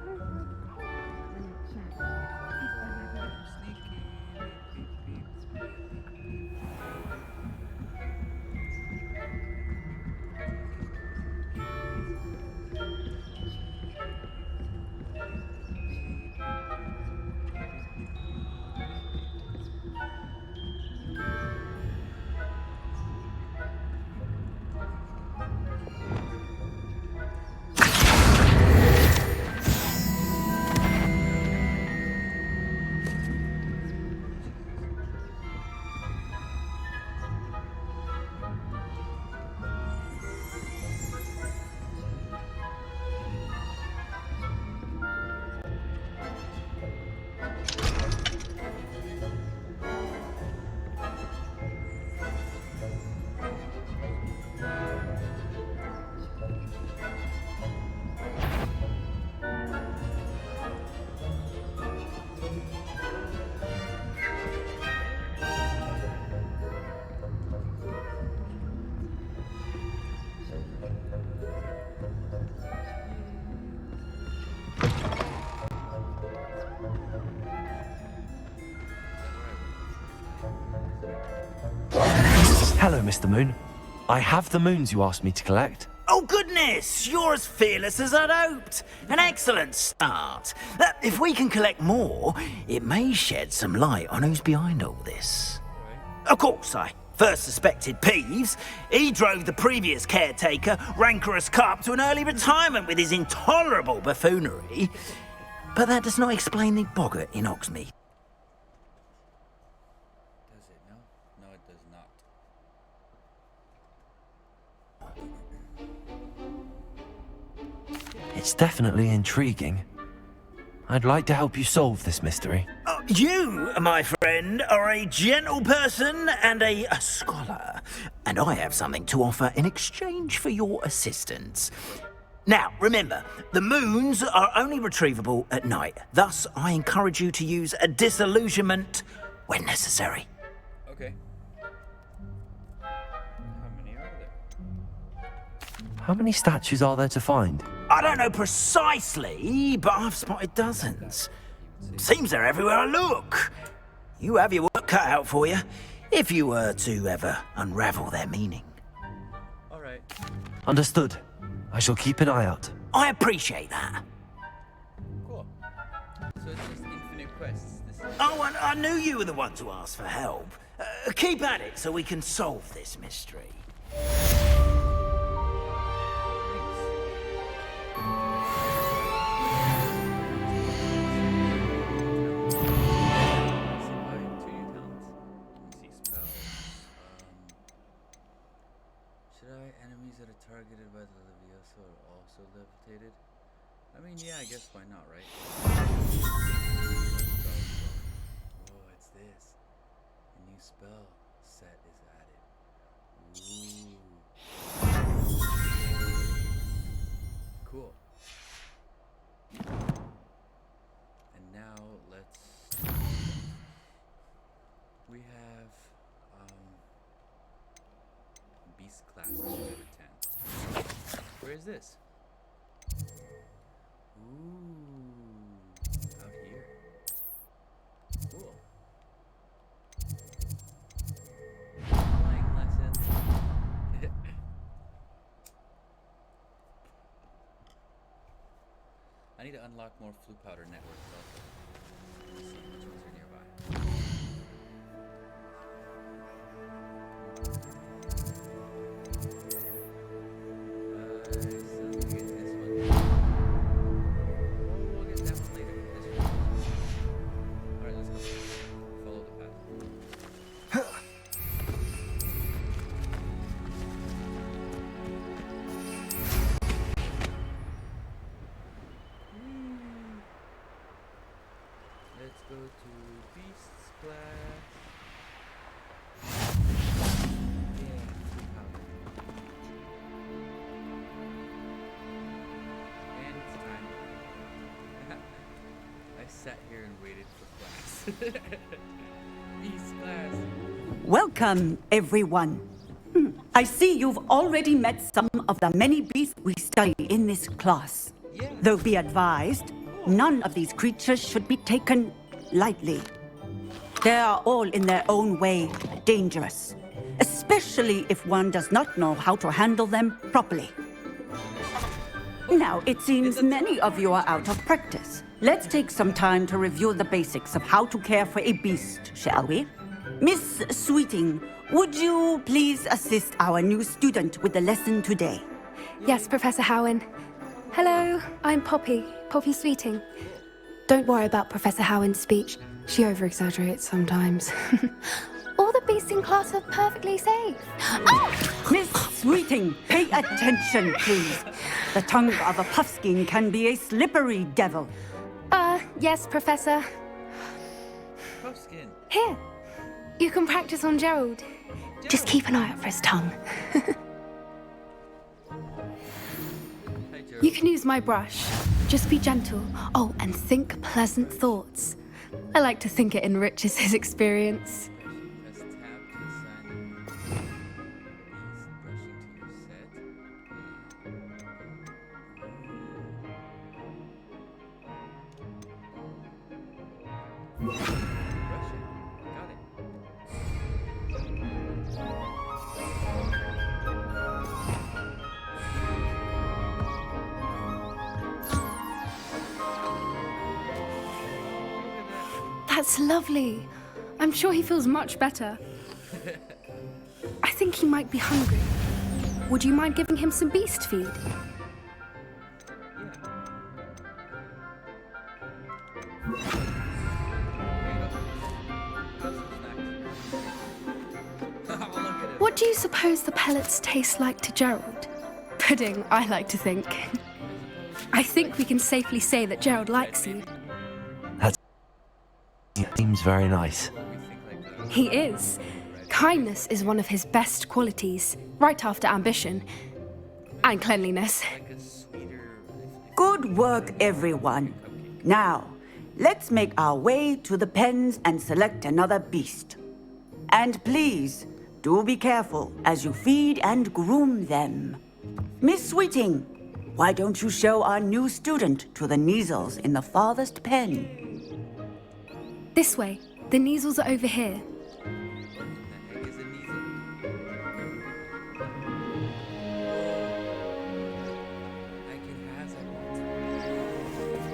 Hello, Mr. Moon. I have the moons you asked me to collect. Oh, goodness! You're as fearless as I'd hoped. An excellent start. If we can collect more, it may shed some light on who's behind all this. Of course, I first suspected Peeves. He drove the previous caretaker, Rancorous Carp, to an early retirement with his intolerable buffoonery. But that does not explain the boggart in Oxmead. Does it? No? No, it does not. It's definitely intriguing. I'd like to help you solve this mystery. You, my friend, are a gentle person and a scholar, and I have something to offer in exchange for your assistance. Now, remember, the moons are only retrievable at night. Thus, I encourage you to use a disillusionment when necessary. Okay. How many are there? How many statues are there to find? I don't know precisely, but I've spotted dozens. Seems they're everywhere I look. You have your work cut out for you, if you were to ever unravel their meaning. All right. Understood. I shall keep an eye out. I appreciate that. Cool. So it's just infinite quests. Oh, and I knew you were the one to ask for help. Keep at it so we can solve this mystery. Enemies that are targeted by the Leviosa are also levitated. I mean, yeah, I guess why not, right? Oh, it's this. A new spell set is added. Ooh. Cool. And now let's... We have, Beast class number 10. Where is this? Ooh, out here. Cool. Flying lessons. I need to unlock more flue powder networks also. Let's see which ones are nearby. Let's go to Beast Splash. Yeah, flue powder. And it's time. I sat here and waited for class. Beast class. Welcome, everyone. I see you've already met some of the many beasts we study in this class. Though be advised, none of these creatures should be taken lightly. They are all in their own way dangerous, especially if one does not know how to handle them properly. Now, it seems many of you are out of practice. Let's take some time to review the basics of how to care for a beast, shall we? Miss Sweeting, would you please assist our new student with the lesson today? Yes, Professor Howen. Hello, I'm Poppy Sweeting. Don't worry about Professor Howen's speech. She over-exaggerates sometimes. All the beasts in class are perfectly safe. Oh! Miss Sweeting, pay attention, please. The tongue of a puffskein can be a slippery devil. Yes, Professor. Puffskein. Here, you can practice on Gerald. Just keep an eye out for his tongue. You can use my brush. Just be gentle. Oh, and think pleasant thoughts. I like to think it enriches his experience. Press tab to assign beast brushing to your set. Brushing. Got it. That's lovely. I'm sure he feels much better. I think he might be hungry. Would you mind giving him some beast feed? What do you suppose the pellets taste like to Gerald? Pudding, I like to think. I think we can safely say that Gerald likes you. Seems very nice. He is. Kindness is one of his best qualities, right after ambition. And cleanliness. Good work, everyone. Now, let's make our way to the pens and select another beast. And please, do be careful as you feed and groom them. Miss Sweeting, why don't you show our new student to the Neasels in the farthest pen? This way. The Neasels are over here.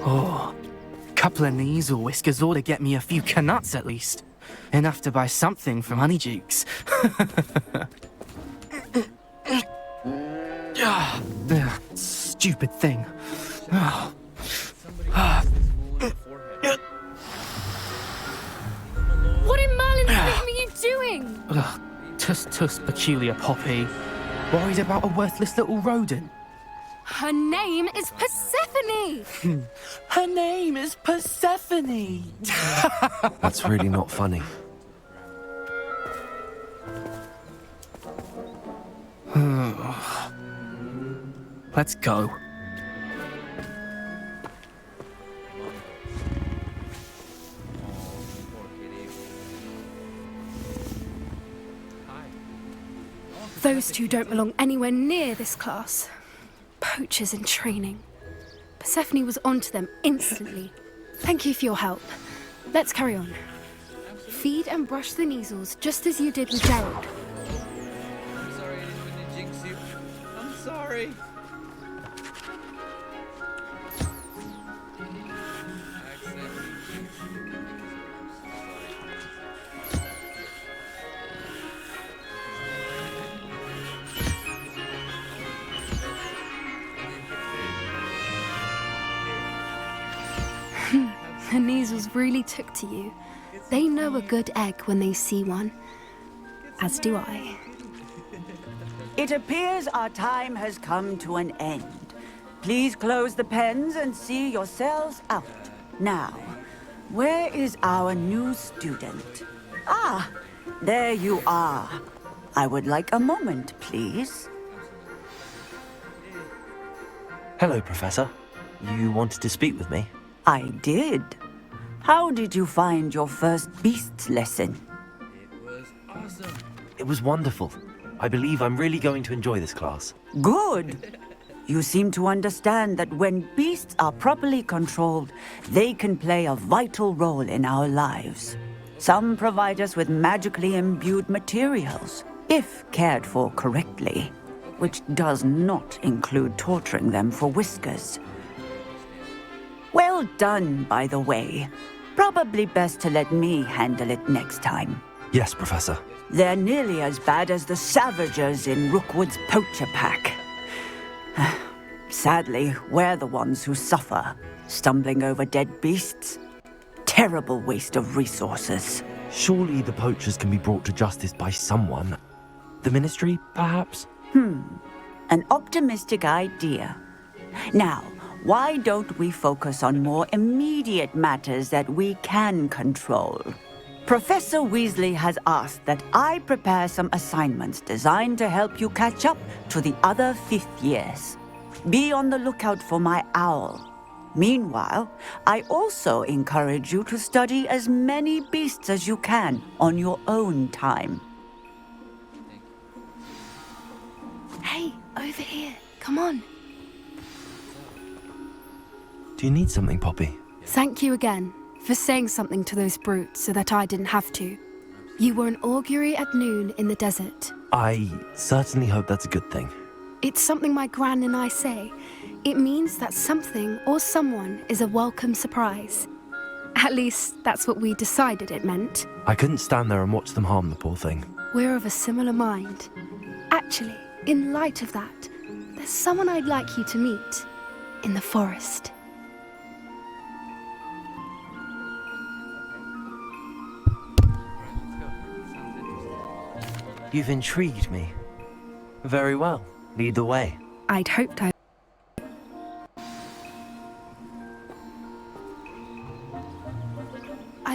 Oh, couple of Neasel whiskers ought to get me a few canuts at least. Enough to buy something from Honeydukes. Stupid thing. What in Merlin's name are you doing? Tuss, peculiar Poppy. Worried about a worthless little rodent? Her name is Pacific! Persephone! Her name is Persephone! That's really not funny. Let's go. Those two don't belong anywhere near this class. Poachers in training. Persephone was onto them instantly. Thank you for your help. Let's carry on. Feed and brush the measles just as you did with Gerald. I'm sorry I didn't mean to jinx you. I'm sorry. I accidentally jinxed you. The measles really took to you. They know a good egg when they see one. As do I. It appears our time has come to an end. Please close the pens and see yourselves out. Now, where is our new student? Ah, there you are. I would like a moment, please. Hello, Professor. You wanted to speak with me? I did. How did you find your first beasts lesson? It was awesome. It was wonderful. I believe I'm really going to enjoy this class. Good. You seem to understand that when beasts are properly controlled, they can play a vital role in our lives. Some provide us with magically imbued materials, if cared for correctly, which does not include torturing them for whiskers. Well done, by the way. Probably best to let me handle it next time. Yes, Professor. They're nearly as bad as the Savagers in Rookwood's poacher pack. Sadly, we're the ones who suffer, stumbling over dead beasts. Terrible waste of resources. Surely the poachers can be brought to justice by someone. The Ministry, perhaps? An optimistic idea. Now, why don't we focus on more immediate matters that we can control? Professor Weasley has asked that I prepare some assignments designed to help you catch up to the other fifth years. Be on the lookout for my owl. Meanwhile, I also encourage you to study as many beasts as you can on your own time. Hey, over here. Come on. Do you need something, Poppy? Thank you again for saying something to those brutes so that I didn't have to. You were an augury at noon in the desert. I certainly hope that's a good thing. It's something my gran and I say. It means that something or someone is a welcome surprise. At least, that's what we decided it meant. I couldn't stand there and watch them harm the poor thing. We're of a similar mind. Actually, in light of that, there's someone I'd like you to meet in the forest. You've intrigued me. Very well. Lead the way. I'd hoped I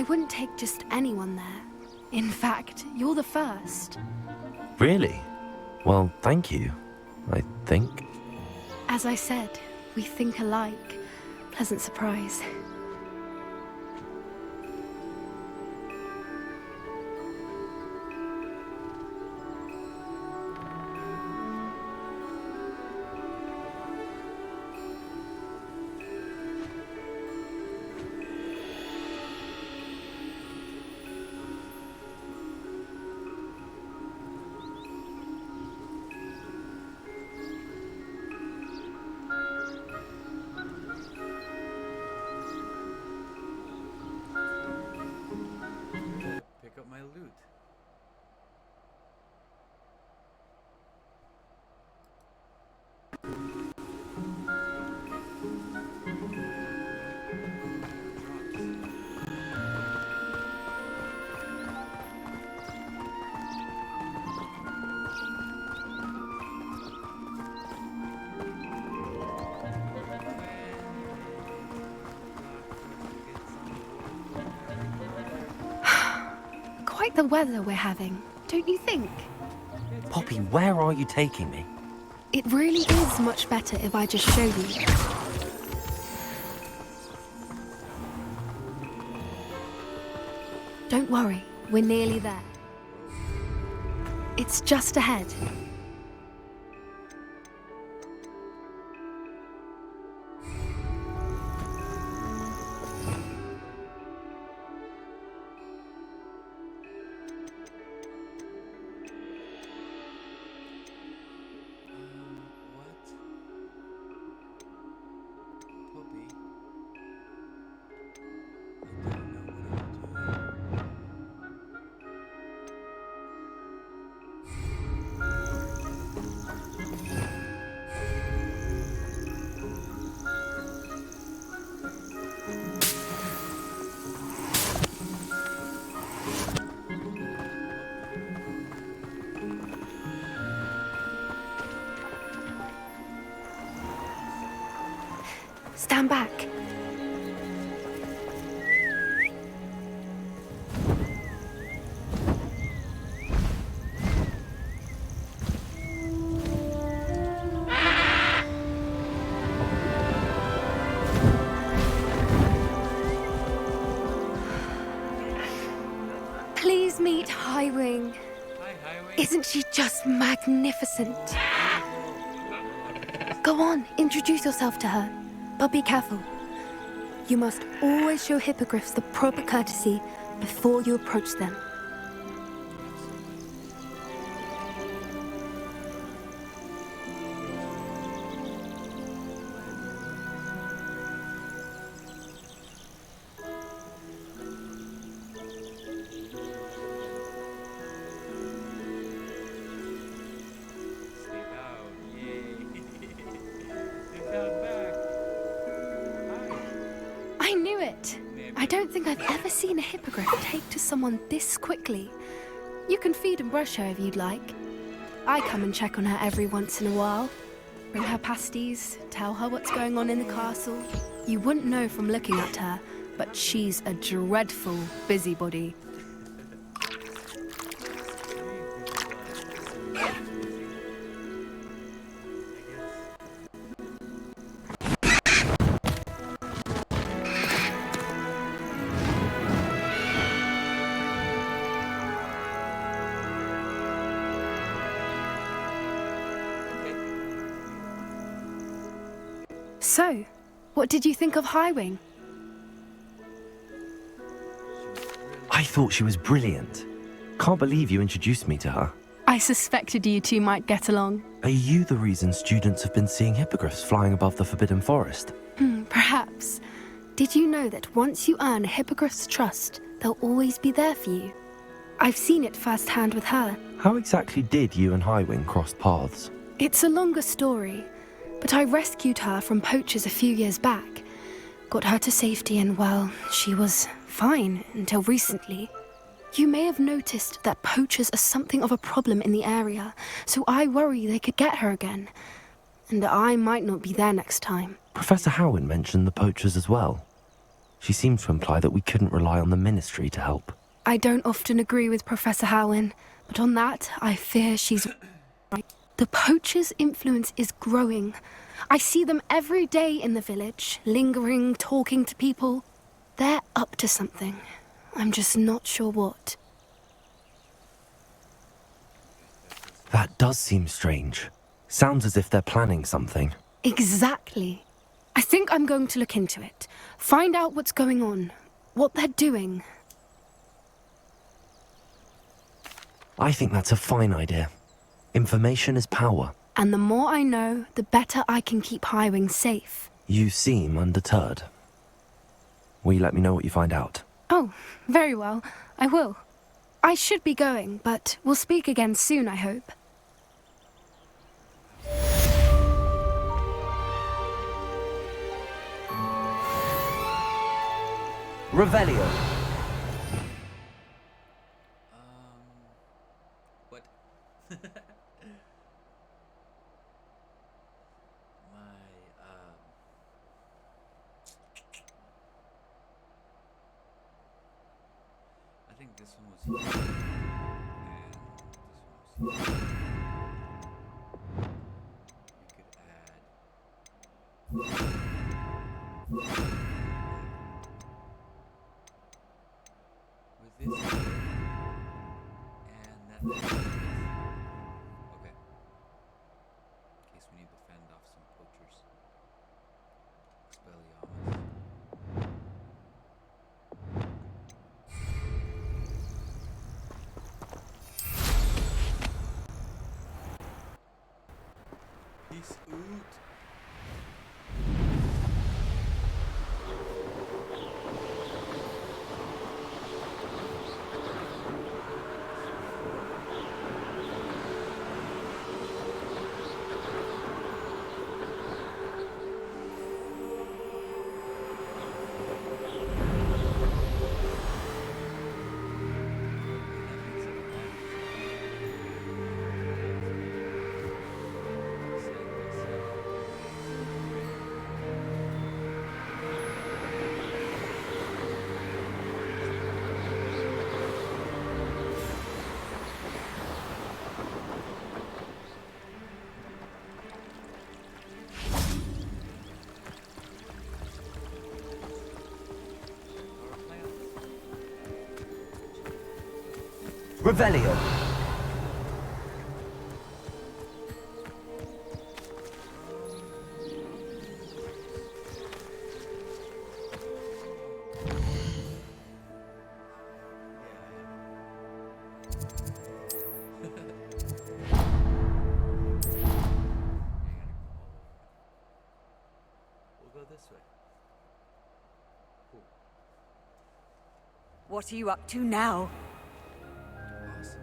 wouldn't take just anyone there. In fact, you're the first. Really? Well, thank you, I think. As I said, we think alike. Pleasant surprise. like the weather we're having, don't you think? Poppy, where are you taking me? It really is much better if I just show you. Don't worry, we're nearly there. It's just ahead. Stand back. Please meet Highwing. Hi, Highwing. Isn't she just magnificent? Go on, introduce yourself to her. But be careful. You must always show hippogriffs the proper courtesy before you approach them. I knew it! I don't think I've ever seen a hippogriff take to someone this quickly. You can feed and brush her if you'd like. I come and check on her every once in a while. Bring her pasties, tell her what's going on in the castle. You wouldn't know from looking at her, but she's a dreadful busybody. So, what did you think of Highwing? I thought she was brilliant. Can't believe you introduced me to her. I suspected you two might get along. Are you the reason students have been seeing hippogriffs flying above the Forbidden Forest? Perhaps. Did you know that once you earn a hippogriff's trust, they'll always be there for you? I've seen it firsthand with her. How exactly did you and Highwing cross paths? It's a longer story, but I rescued her from poachers a few years back. Got her to safety and, well, she was fine until recently. You may have noticed that poachers are something of a problem in the area, so I worry they could get her again. And I might not be there next time. Professor Howin mentioned the poachers as well. She seemed to imply that we couldn't rely on the Ministry to help. I don't often agree with Professor Howin, but on that, I fear she's right. The poachers' influence is growing. I see them every day in the village, lingering, talking to people. They're up to something. I'm just not sure what. That does seem strange. Sounds as if they're planning something. Exactly. I think I'm going to look into it. Find out what's going on, what they're doing. I think that's a fine idea. Information is power. And the more I know, the better I can keep Highwing safe. You seem undeterred. Will you let me know what you find out? Oh, very well. I will. I should be going, but we'll speak again soon, I hope. Revelio. What? I think this one was here. And this one was here. We could add. With this here. And that. Okay. In case we need to fend off some poachers. Expelliarmus. Peace out. Revelio. We'll go this way. Cool. What are you up to now? Awesome.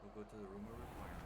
We'll go to the room of requirement.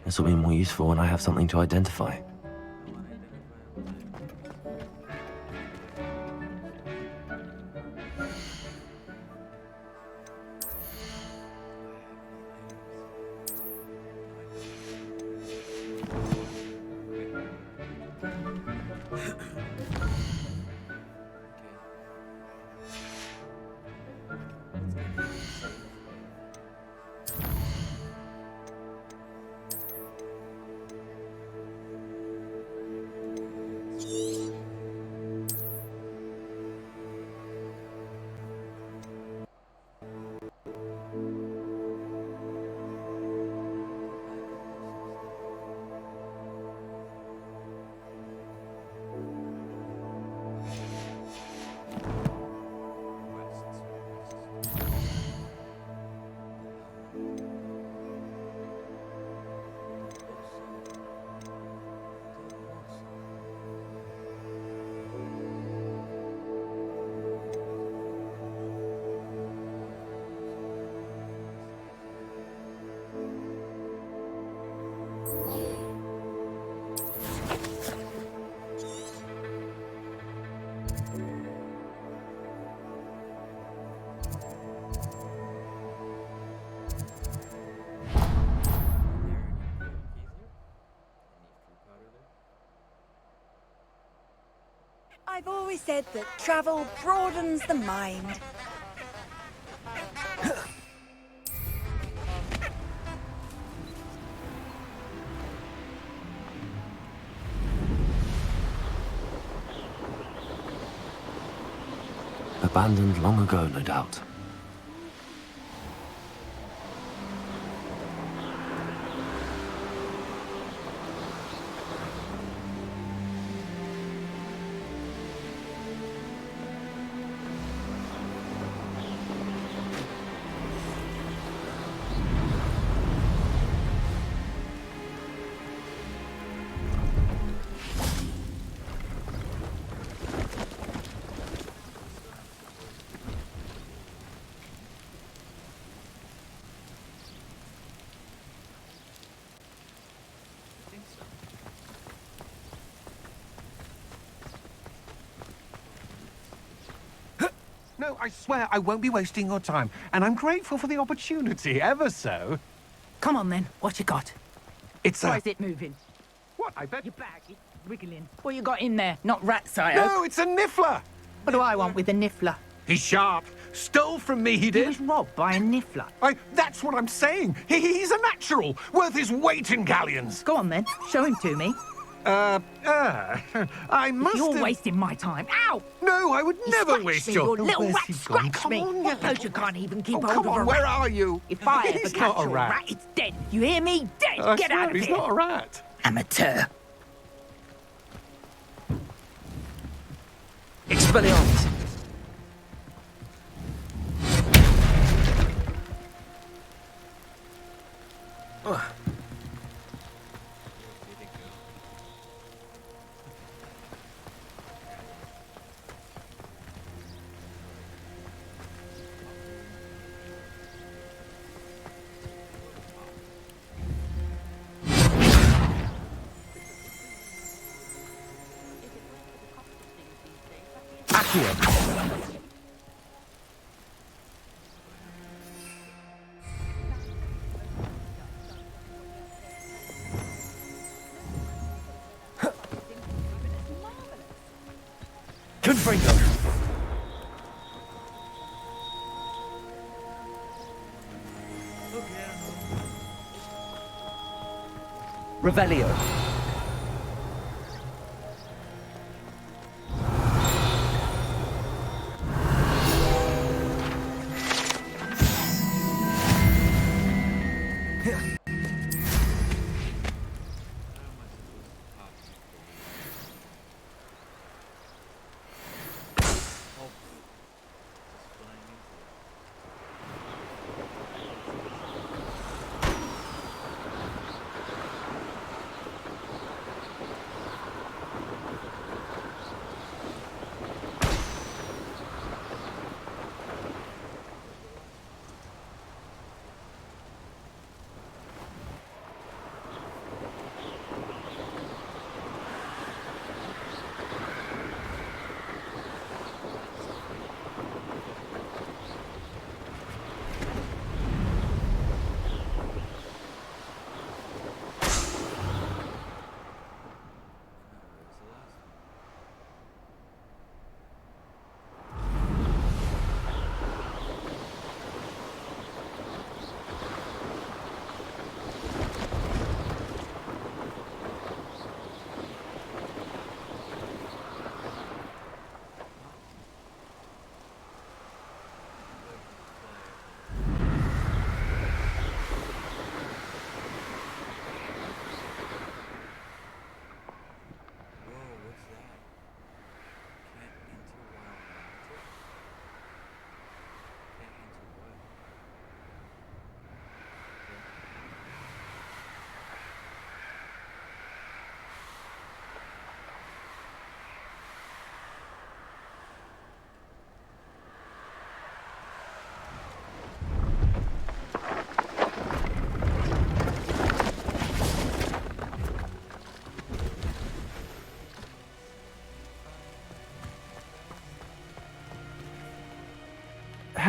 This will be more useful when I have something to identify. I've always said that travel broadens the mind. Abandoned long ago, no doubt. No, I swear I won't be wasting your time, and I'm grateful for the opportunity, ever so. Come on then, what you got? It's Why is it moving? What, I bet... Your bag is wiggling. What you got in there? Not rats, I hope. No, it's a niffler! What do I want with a niffler? He's sharp. Stole from me, he did. He was robbed by a niffler. That's what I'm saying. He's a natural, worth his weight in galleons. Go on then, show him to me. I must You're have... wasting my time. Ow! No, I would never waste me, your... You little Where's rat, he gone? scratch Come me. on, What knows you can't even keep hold come of on, a where rat? are you? If I ever He's catch not a your rat. rat, it's dead. You hear me? Dead. I Get swear, out of he's here. not a rat. Amateur. Expelliarmus. Confringo. Revelio.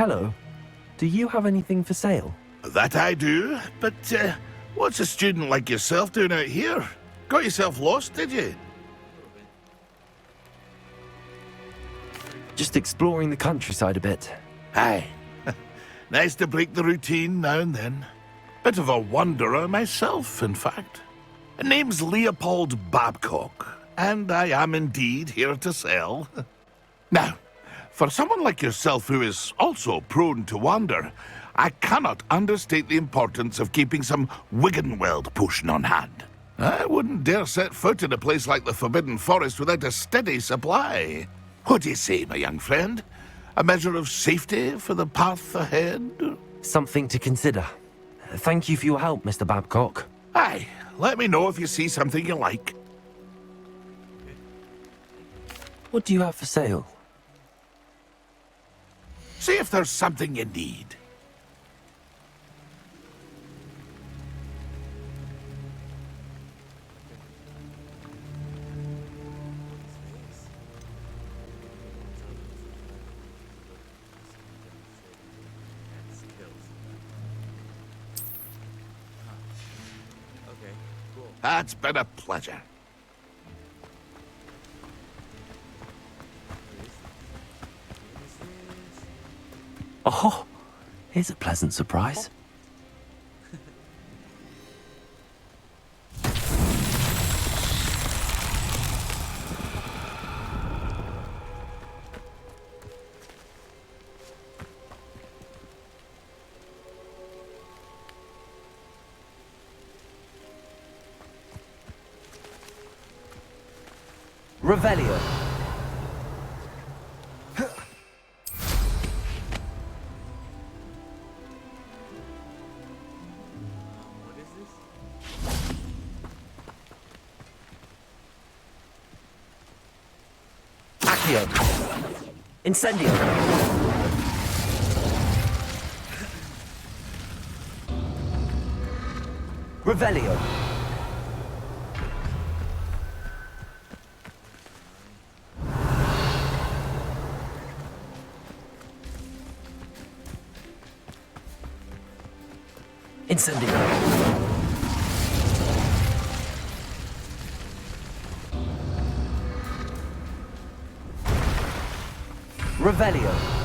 Hello. Do you have anything for sale? That I do, but what's a student like yourself doing out here? Got yourself lost, did you? Just exploring the countryside a bit. Aye. Nice to break the routine now and then. Bit of a wanderer myself, in fact. Name's Leopold Babcock, and I am indeed here to sell. Now, for someone like yourself who is also prone to wander, I cannot understate the importance of keeping some Wiggenweld potion on hand. I wouldn't dare set foot in a place like the Forbidden Forest without a steady supply. What do you say, my young friend? A measure of safety for the path ahead? Something to consider. Thank you for your help, Mr. Babcock. Aye, let me know if you see something you like. What do you have for sale? See if there's something you need. That's been a pleasure. Oh, here's a pleasant surprise. Revelio. Accio. Incendio. Revelio. Incendio. Revelio.